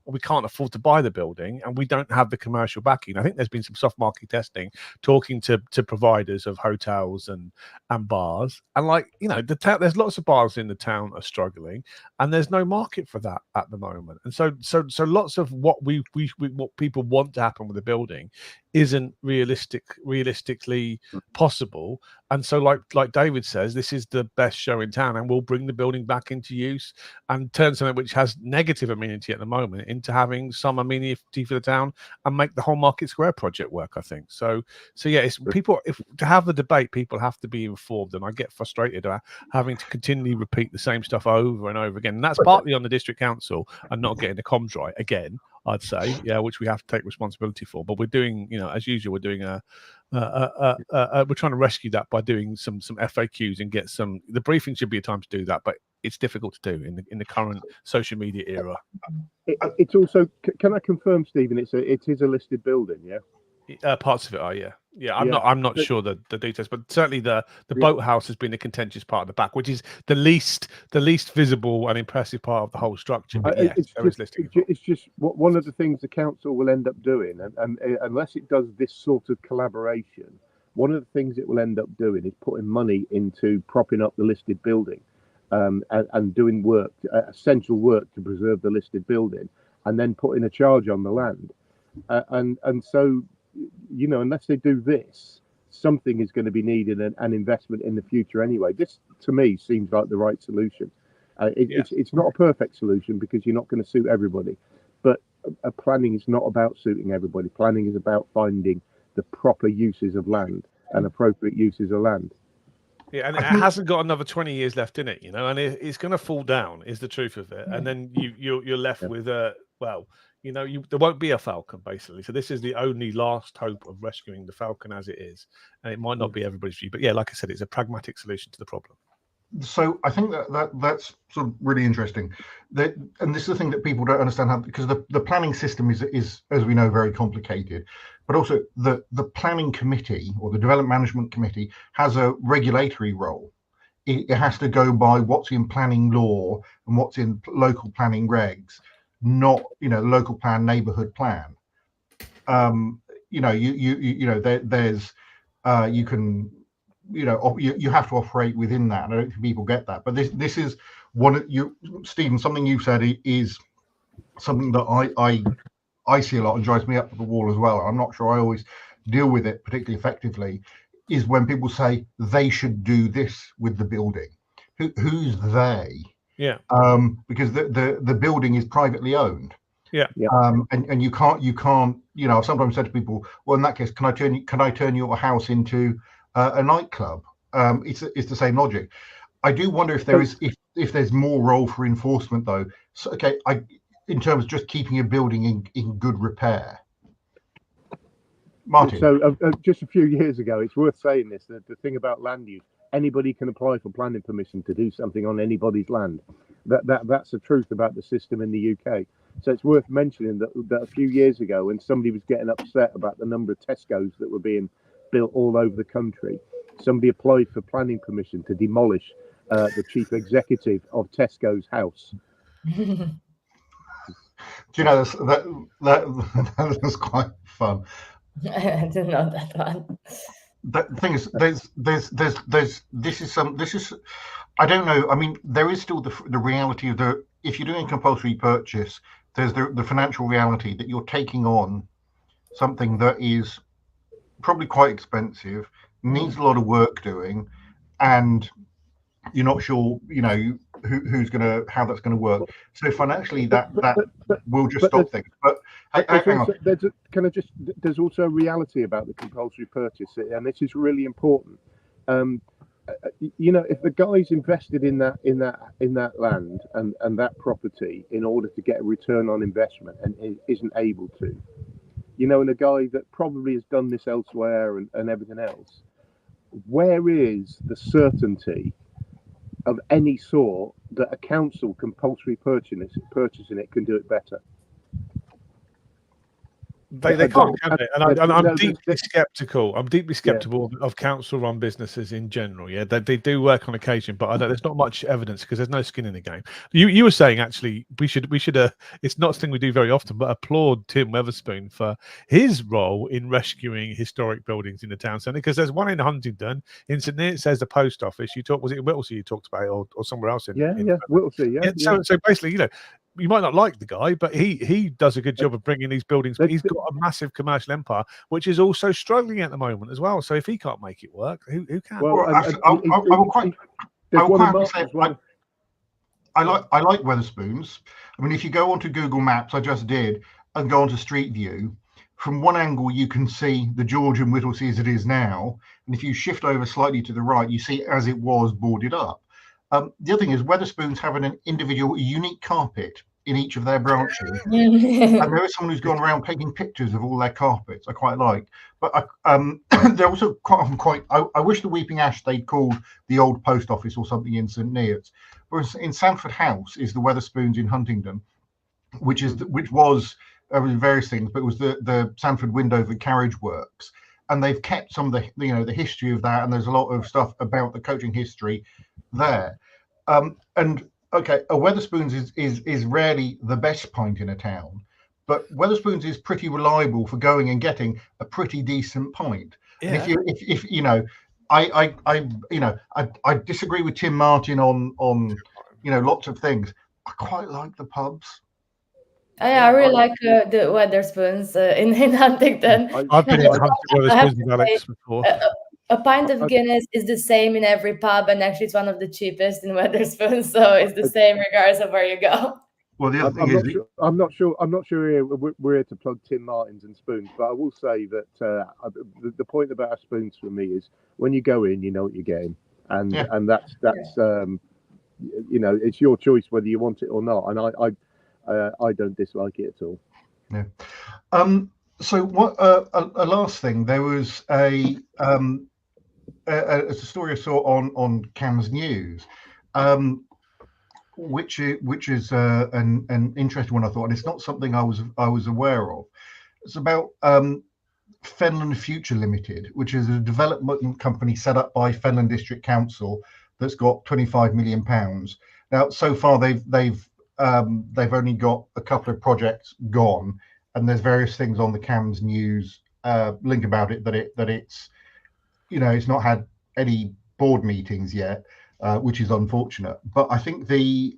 we can't afford to buy the building, and we don't have the commercial backing. I think there's been some soft market testing, talking to providers of hotels and bars, and there's lots of bars in the town are struggling, and there's no market for that at the moment. And so lots of what what people want to happen with the building isn't realistically possible. And so like David says, this is the best show in town, and we'll bring the building back into use and turn something which has negative amenity at the moment into having some amenity for the town and make the whole Market Square project work, I think. So yeah, it's people, if to have the debate, people have to be informed, and I get frustrated about having to continually repeat the same stuff over and over again. And that's partly on the district council and not getting the comms right again, I'd say, which we have to take responsibility for. But we're doing, as usual, we're doing a we're trying to rescue that by doing some FAQs and get some. The briefing should be a time to do that, but it's difficult to do in the current social media era. It's also. Can I confirm, Stephen? It is a listed building, yeah. Parts of it are, yeah. I'm not sure the details, but certainly the boathouse has been the contentious part of the back, which is the least visible and impressive part of the whole structure. But yes, it's just one of the things the council will end up doing, and unless it does this sort of collaboration, one of the things it will end up doing is putting money into propping up the listed building, and doing work, essential work to preserve the listed building, and then putting a charge on the land, and so. Unless they do this, something is going to be needed, an investment in the future anyway. This, to me, seems like the right solution. It's not a perfect solution because you're not going to suit everybody, but planning is not about suiting everybody. Planning is about finding the proper uses of land and appropriate uses of land. Yeah, and it hasn't got another 20 years left in it, and it's going to fall down, is the truth of it. And then you're left with there won't be a Falcon, basically. So this is the only last hope of rescuing the Falcon as it is. And it might not be everybody's view. But yeah, like I said, it's a pragmatic solution to the problem. So I think that's sort of really interesting. And this is the thing that people don't understand, how, because the planning system is, as we know, very complicated. But also the planning committee or the development management committee has a regulatory role. It has to go by what's in planning law and what's in local planning regs. Not local plan, neighborhood plan. You have to operate within that. And I don't think people get that, but this is Stephen, something you said is something that I see a lot and drives me up to the wall as well. I'm not sure I always deal with it particularly effectively, is when people say they should do this with the building. Who's they? Yeah. Because the building is privately owned. Yeah. And you can't. I've sometimes said to people, well, in that case, can I turn your house into a nightclub? It's the same logic. I do wonder if there is if there's more role for enforcement though. So, okay, in terms of just keeping a building in good repair. Martin. So just a few years ago, it's worth saying this. The thing about land use. Anybody can apply for planning permission to do something on anybody's land. That's the truth about the system in the UK. So it's worth mentioning that a few years ago, when somebody was getting upset about the number of Tesco's that were being built all over the country, somebody applied for planning permission to demolish the chief executive of Tesco's house. Do you know that's quite fun? I didn't know that one. The thing is, this is I don't know. I mean, there is still the reality of if you're doing compulsory purchase, there's the financial reality that you're taking on something that is probably quite expensive, needs a lot of work doing, and you're not sure, how that's going to work. So financially, that will just stop things. But hang on. There's also a reality about the compulsory purchase, and this is really important. If the guy's invested in that land and that property in order to get a return on investment and isn't able to, and a guy that probably has done this elsewhere and everything else, where is the certainty of any sort that a council compulsory purchasing it can do it better? They can't, can they? And I'm deeply skeptical. I'm deeply skeptical of council-run businesses in general. Yeah, they do work on occasion, but there's not much evidence because there's no skin in the game. You were saying actually we should. It's not something we do very often, but applaud Tim Weatherspoon for his role in rescuing historic buildings in the town centre. Because there's one in Huntingdon, in St Neots, there's the post office. Was it in Whittlesea you talked about, or somewhere else? Whittlesea. Yeah. So basically, you might not like the guy, but he does a good job of bringing these buildings. But he's got a massive commercial empire, which is also struggling at the moment as well. So if he can't make it work, who can? Well, I like Weatherspoons. I mean, if you go onto Google Maps, I just did, and go onto Street View, from one angle you can see the George and Whittlesea as it is now, and if you shift over slightly to the right, you see it as it was boarded up. The other thing is Weatherspoons have an individual unique carpet in each of their branches. And there is someone who's gone around taking pictures of all their carpets. I quite like, but they're also quite. I wish the Weeping Ash they'd called the old post office or something in St Neots. Whereas in Sandford House is the Wetherspoons in Huntingdon, which was various things, but it was the Sandford Windover Carriage Works, and they've kept some of the history of that, and there's a lot of stuff about the coaching history there. And okay, a Wetherspoons is rarely the best pint in a town, but Wetherspoons is pretty reliable for going and getting a pretty decent pint. Yeah. And if you know, I disagree with Tim Martin on lots of things. I quite like the pubs. I really like the Wetherspoons in Huntingdon. I've been in Wetherspoons with Alex before. A pint of Guinness is the same in every pub, and actually it's one of the cheapest in Wetherspoons, so it's the same regardless of where you go. Well, the other thing is, I'm not sure we're here to plug Tim Martins and spoons, but I will say that the point about our spoons for me is when you go in, you know what you're getting, and that's it's your choice whether you want it or not, and I don't dislike it at all. Yeah. So what? A last thing, there was a story I saw on Cams News, which is an interesting one, I thought, and it's not something I was aware of. It's about Fenland Future Limited, which is a development company set up by Fenland District Council that's got £25 million. Now, so far they've only got a couple of projects gone, and there's various things on the Cams News link about it that it's it's not had any board meetings yet, which is unfortunate. But I think it's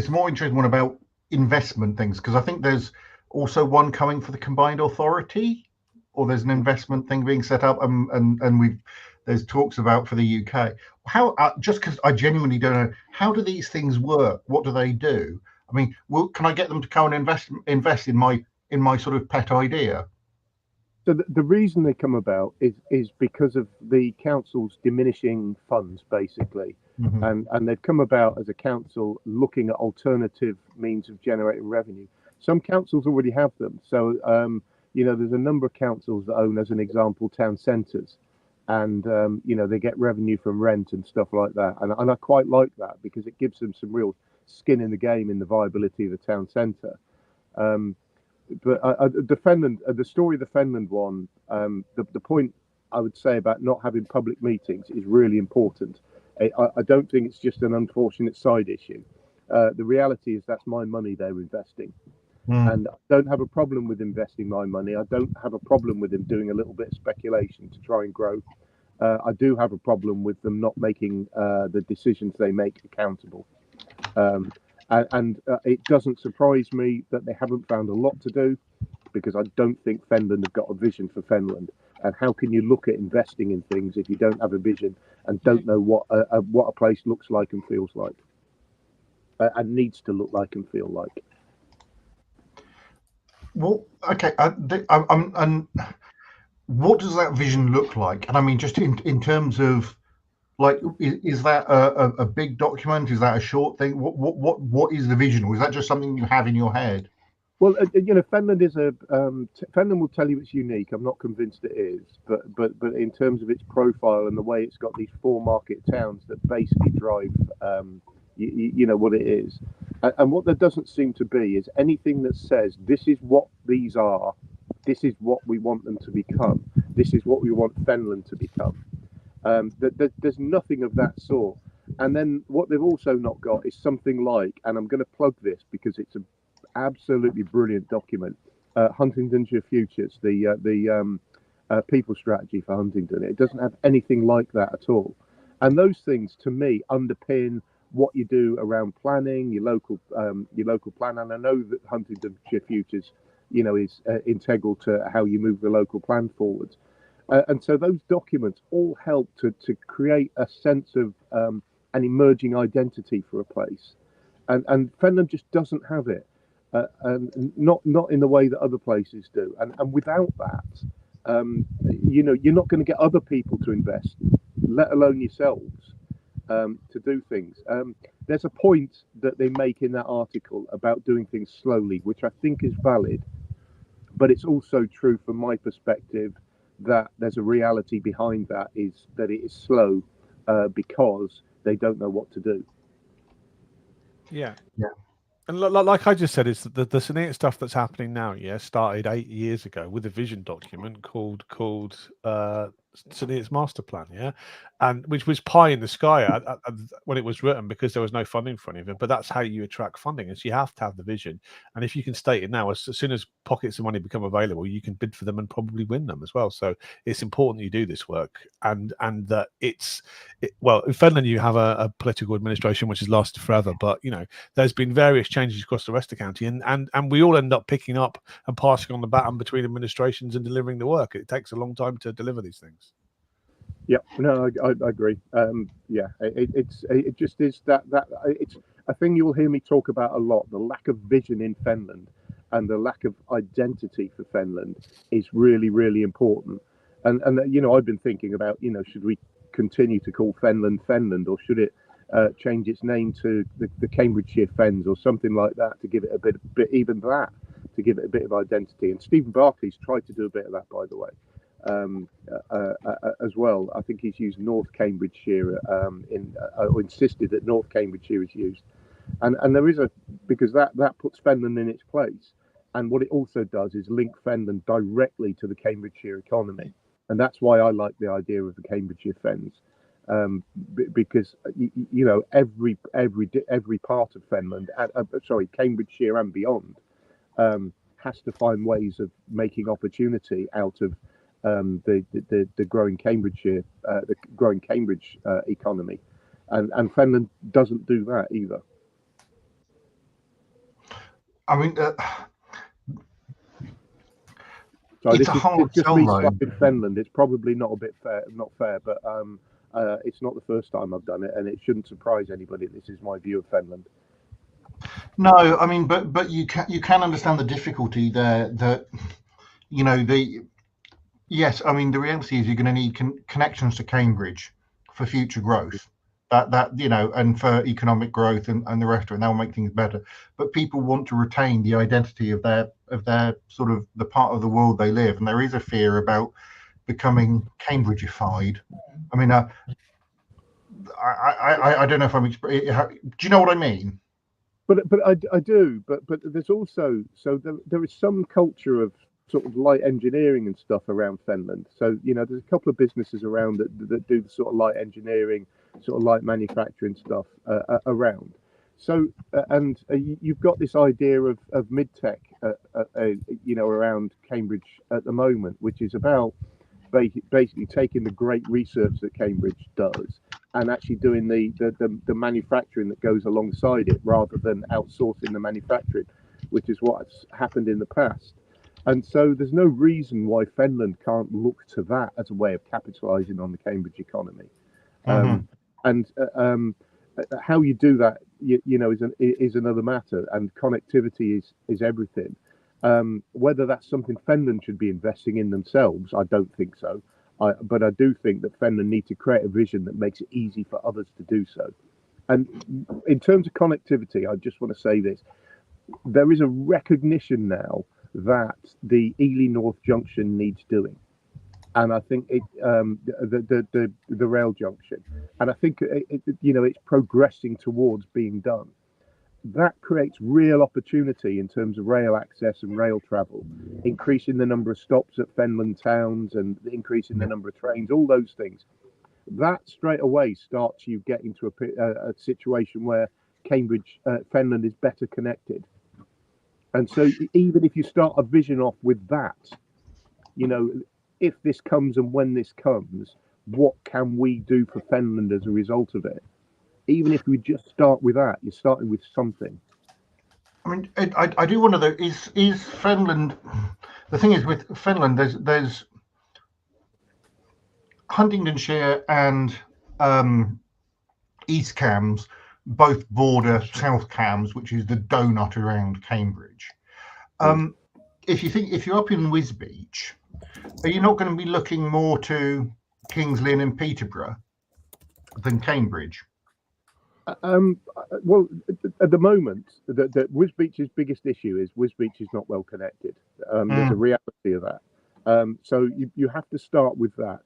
a more interesting one about investment things, because I think there's also one coming for the Combined Authority, or there's an investment thing being set up, and there's talks about for the UK. How just because I genuinely don't know, how do these things work? What do they do? I mean, can I get them to come and invest in my sort of pet idea? So the reason they come about is because of the council's diminishing funds, basically, and they've come about as a council looking at alternative means of generating revenue. Some councils already have them. So there's a number of councils that own, as an example, town centres, and they get revenue from rent and stuff like that. And I quite like that because it gives them some real skin in the game in the viability of the town centre. But the story of the Fenland one, the point I would say about not having public meetings is really important. I don't think it's just an unfortunate side issue. The reality is that's my money they're investing. And I don't have a problem with investing my money. I don't have a problem with them doing a little bit of speculation to try and grow. I do have a problem with them not making the decisions they make accountable. And it doesn't surprise me that they haven't found a lot to do, because I don't think Fenland have got a vision for Fenland. And how can you look at investing in things if you don't have a vision and don't know what a place looks like and feels like, and needs to look like and feel like? Well, okay. And what does that vision look like? And I mean, just in terms of, like, is that a big document? Is that a short thing? What is the vision? Or is that just something you have in your head? Well, Fenland is Fenland will tell you it's unique. I'm not convinced it is, but in terms of its profile and the way it's got these 4 market towns that basically drive, what it is. And what there doesn't seem to be is anything that says this is what these are, this is what we want them to become, this is what we want Fenland to become. There's nothing of that sort. And then what they've also not got is something like, and I'm going to plug this because it's an absolutely brilliant document, Huntingdonshire Futures, the people strategy for Huntingdon. It doesn't have anything like that at all. And those things, to me, underpin what you do around planning, your local plan. And I know that Huntingdonshire Futures, is integral to how you move the local plan forward. And so those documents all help to create a sense of an emerging identity for a place. And Fenland just doesn't have it, and not in the way that other places do. And without that, you're not going to get other people to invest, let alone yourselves. to do things. There's a point that they make in that article about doing things slowly, which I think is valid, but it's also true from my perspective that there's a reality behind that, is that it is slow because they don't know what to do. Yeah. Yeah. And like I just said, it's the SENIT stuff that's happening now. Yeah, started 8 years ago with a vision document called SENIT's master plan. Yeah, and which was pie in the sky when it was written, because there was no funding for any of it. But that's how you attract funding, is you have to have the vision. And if you can state it now, as soon as pockets of money become available, you can bid for them and probably win them as well. So it's important you do this work, and that well, in Finland you have a political administration which has lasted forever, but there's been various changes across the rest of the county, and we all end up picking up and passing on the baton between administrations and delivering the work. It takes a long time to deliver these things. Yeah, no, I agree. It just is that it's a thing you will hear me talk about a lot. The lack of vision in Finland and the lack of identity for Finland is really, really important. And I've been thinking about, should we continue to call Finland Finland, or should it change its name to the Cambridgeshire Fens or something like that, to give it a bit even that, to give it a bit of identity. And Stephen Barclay's tried to do a bit of that, by the way, as well. I think he's used North Cambridgeshire or insisted that North Cambridgeshire is used, and there is because that puts Fenland in its place. And what it also does is link Fenland directly to the Cambridgeshire economy, and that's why I like the idea of the Cambridgeshire Fens. Because every part of Fenland, Cambridgeshire and beyond, has to find ways of making opportunity out of the growing Cambridgeshire, the growing Cambridge economy, and Fenland doesn't do that either. I mean, so it's a hard sell, though. In Finland, it's probably not fair, but it's not the first time I've done it, and it shouldn't surprise anybody. This is my view of Finland. No, I mean, but you can understand the difficulty there. That yes, I mean, the reality is you're going to need connections to Cambridge for future growth. And for economic growth and the rest of it, and that will make things better. But people want to retain the identity of their sort of the part of the world they live, and there is a fear about becoming Cambridgeified. I mean, I don't know if do you know what I mean? But I do. But there's also there is some culture of sort of light engineering and stuff around Finland. So there's a couple of businesses around that do the sort of light engineering, sort of light manufacturing stuff around. So you've got this idea of mid-tech, around Cambridge at the moment, which is about basically taking the great research that Cambridge does and actually doing the manufacturing that goes alongside it, rather than outsourcing the manufacturing, which is what's happened in the past. And so there's no reason why Finland can't look to that as a way of capitalising on the Cambridge economy. Mm-hmm. How you do that, is another matter. And connectivity is everything. Whether that's something Finland should be investing in themselves, I don't think so. But I do think that Finland need to create a vision that makes it easy for others to do so. And in terms of connectivity, I just want to say this: there is a recognition now that the Ely North Junction needs doing, and I think the rail junction, and I think it's progressing towards being done. That creates real opportunity in terms of rail access and rail travel, increasing the number of stops at Fenland towns and increasing the number of trains, all those things. That straight away starts you getting to a situation where Fenland is better connected. And so even if you start a vision off with that, if this comes and when this comes, what can we do for Fenland as a result of it? Even if we just start with that, you're starting with something. I mean, I do wonder though, is Fenland, the thing is with Fenland, there's Huntingdonshire and East Cambs both border South Cambs, which is the donut around Cambridge. If you're up in Wisbech, are you not going to be looking more to Kings Lynn and Peterborough than Cambridge? Well, at the moment, the Wisbeach's biggest issue is Wisbeach is not well connected. There's a reality of that. So you have to start with that.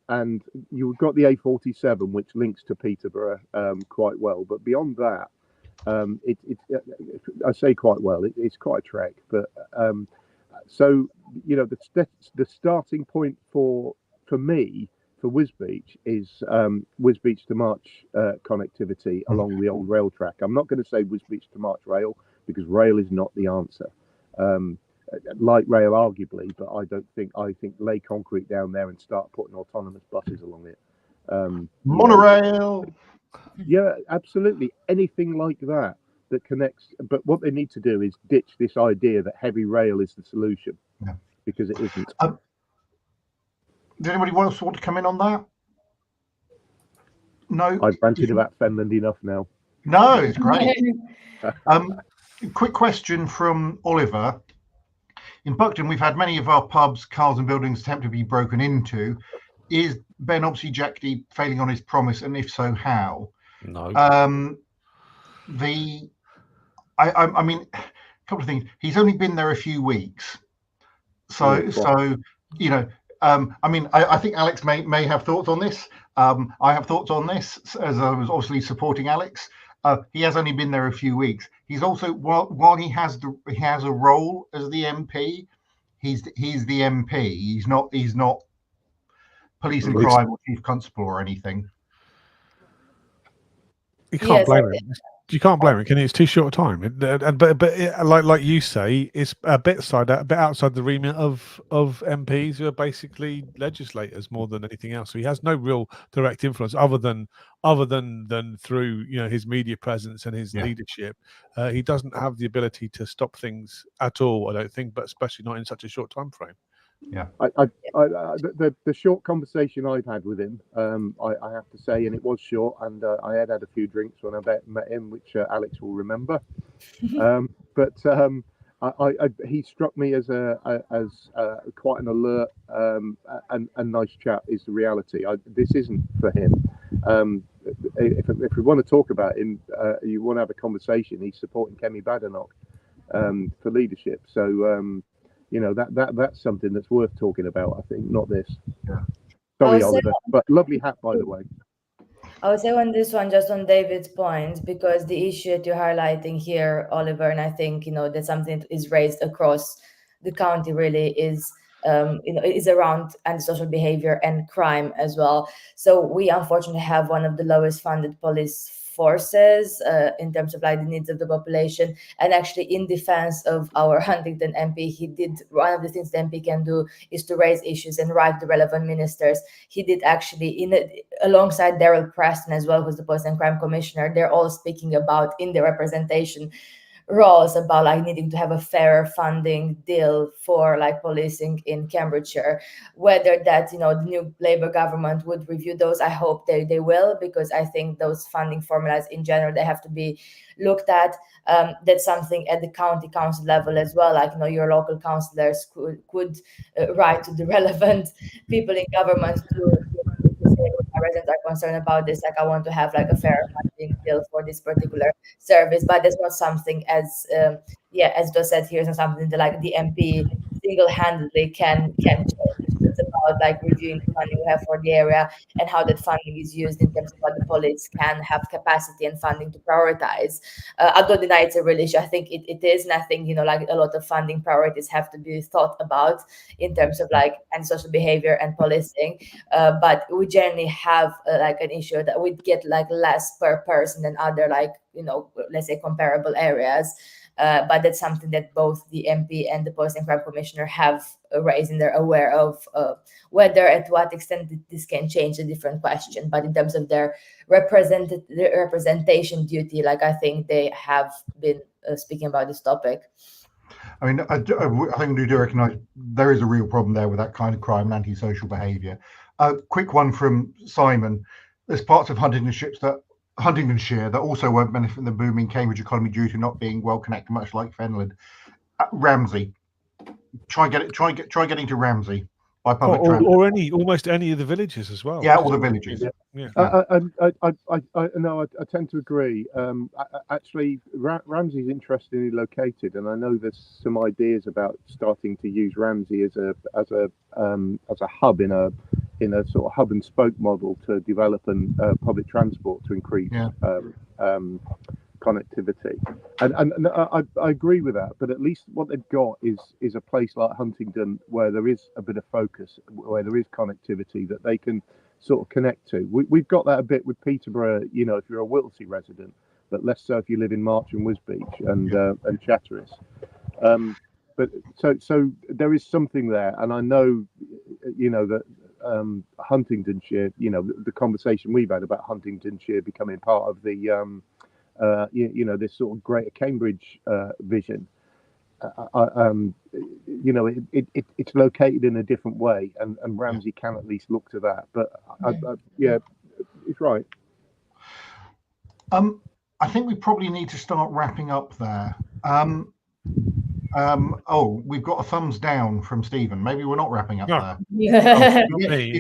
And you've got the A47, which links to Peterborough quite well. But beyond that, I say quite well. It's quite a trek. But so the starting point for me for Wisbeach is Wisbeach to March connectivity along the old rail track. I'm not going to say Wisbeach to March rail because rail is not the answer. Light rail, arguably, but I think lay concrete down there and start putting autonomous buses along it. Monorail. Yeah, absolutely. Anything like that connects. But what they need to do is ditch this idea that heavy rail is the solution, because it isn't. Does anybody else want to come in on that? No. I've ranted about Finland enough now. No, it's great. Quick question from Oliver. In Buckton, we've had many of our pubs, cars and buildings attempt to be broken into. Is Ben Obsi-Jackty failing on his promise, and if so, how? No. I mean, a couple of things. He's only been there a few weeks. So I mean, I think Alex may have thoughts on this. I have thoughts on this, as I was obviously supporting Alex. He has only been there a few weeks. He's also, while he has a role as the MP, he's the MP. He's not police and crime or chief constable or anything. You can't blame him. You can't blame him, can you? It's too short a time. But like you say, it's a bit outside the remit of MPs who are basically legislators more than anything else. So he has no real direct influence other than through his media presence and his leadership. He doesn't have the ability to stop things at all, I don't think, but especially not in such a short time frame. Yeah, the short conversation I've had with him, I have to say, and it was short, and I had a few drinks when I met him, which Alex will remember. But he struck me as quite an alert and nice chap. Is the reality. This isn't for him. If we want to talk about him, you want to have a conversation. He's supporting Kemi Badenoch for leadership. So. That's something that's worth talking about, I think, not this. Yeah. Sorry, Oliver, but lovely hat, by the way. I would say on this one, just on David's point, because the issue that you're highlighting here, Oliver, and I think, that's something that is raised across the county really is, is around antisocial behavior and crime as well. So we unfortunately have one of the lowest funded police forces in terms of like the needs of the population. And actually, in defense of our Huntingdon MP, he did one of the things the MP can do is to raise issues and write the relevant ministers. He did actually alongside Daryl Preston as well, who's the Police and Crime Commissioner. They're all speaking about in the representation roles about like needing to have a fairer funding deal for like policing in Cambridgeshire. Whether that the new Labour government would review those, I hope they will, because I think those funding formulas in general, they have to be looked at. That's something at the county council level as well, like your local councillors could write to the relevant people in government to say what my residents are concerned about this, like I want to have like a fair funding deal for this particular service. But that's not something as Joe said here, it's not something that like the MP single-handedly can change. It's about like reviewing the funding we have for the area and how that funding is used in terms of what the police can have capacity and funding to prioritize. I don't deny it's a real issue. I think it is, and I think like a lot of funding priorities have to be thought about in terms of like antisocial behavior and policing. But we generally have like an issue that we get like less per person than other like let's say comparable areas. But that's something that both the MP and the Police and Crime Commissioner have raised, and they're aware of. Whether at what extent this can change, a different question. But in terms of their representation duty, like I think they have been speaking about this topic. I mean, I think we do recognise there is a real problem there with that kind of crime and antisocial behaviour. Quick one from Simon. There's parts of Huntingdonshire that also won't benefit from the booming Cambridge economy due to not being well connected, much like Fenland. Ramsey, try getting to Ramsey by public transport. Or almost any of the villages as well. Yeah, all the villages. Yeah. I tend to agree. Actually, Ramsey's interestingly located, and I know there's some ideas about starting to use Ramsey as a hub in a sort of hub and spoke model to develop public transport to increase connectivity. And I agree with that. But at least what they've got is a place like Huntingdon where there is a bit of focus, where there is connectivity that they can sort of connect to. We've got that a bit with Peterborough, you know, if you're a Whittlesey resident, but less so if you live in March and Wisbech and Chatteris. But so there is something there, and I know, you know, that Huntingdonshire, you know, the conversation we've had about Huntingdonshire becoming part of the, you know, this sort of Greater Cambridge vision. You know, it's located in a different way, and Ramsey can at least look to that. But yeah, it's right. I think we probably need to start wrapping up there. Oh, we've got a thumbs down from Stephen. Maybe we're not wrapping up there. Yeah. There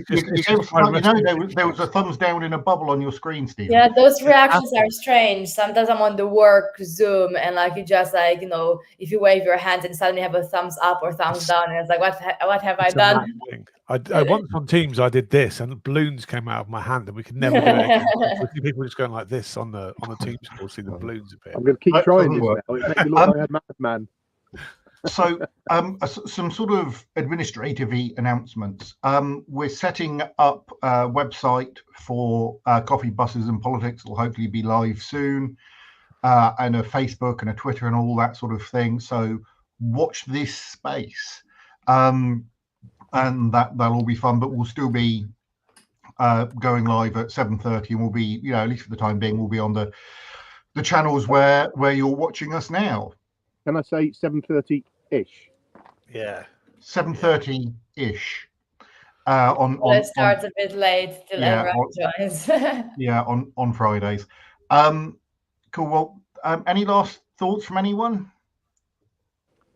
was a thumbs down in a bubble on your screen, Stephen. Yeah, those reactions are strange. Sometimes I'm on the work Zoom and like you just like, you know, if you wave your hands and suddenly have a thumbs up or thumbs down, and it's like, what have I done? I once on Teams I did this and balloons came out of my hand and we could never do it again. We see people just going like this on the Teams call, see the balloons appear. I'm going to keep trying this now. It makes me look like a madman. So some sort of administrative announcements. We're setting up a website for Coffee, Buses and Politics. Will hopefully be live soon, and a Facebook and a Twitter and all that sort of thing. So watch this space, and that'll all be fun. But we'll still be going live at 7:30, and we'll be, you know, at least for the time being, we'll be on the channels where you're watching us now. Can I say 7:30-ish? Yeah, 7:30-ish. It starts a bit late till everyone joins. Yeah, on Fridays. Cool. Well, any last thoughts from anyone?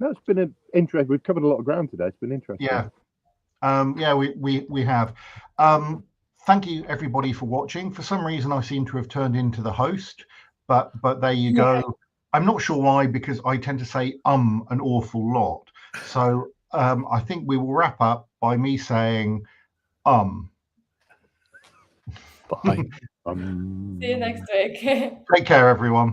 No, it's been an interesting. We've covered a lot of ground today. It's been interesting. Yeah. Yeah, we have. Thank you everybody for watching. For some reason, I seem to have turned into the host, but there you go. I'm not sure why, because I tend to say an awful lot. So I think we will wrap up by me saying Bye. See you next week. Take care, everyone.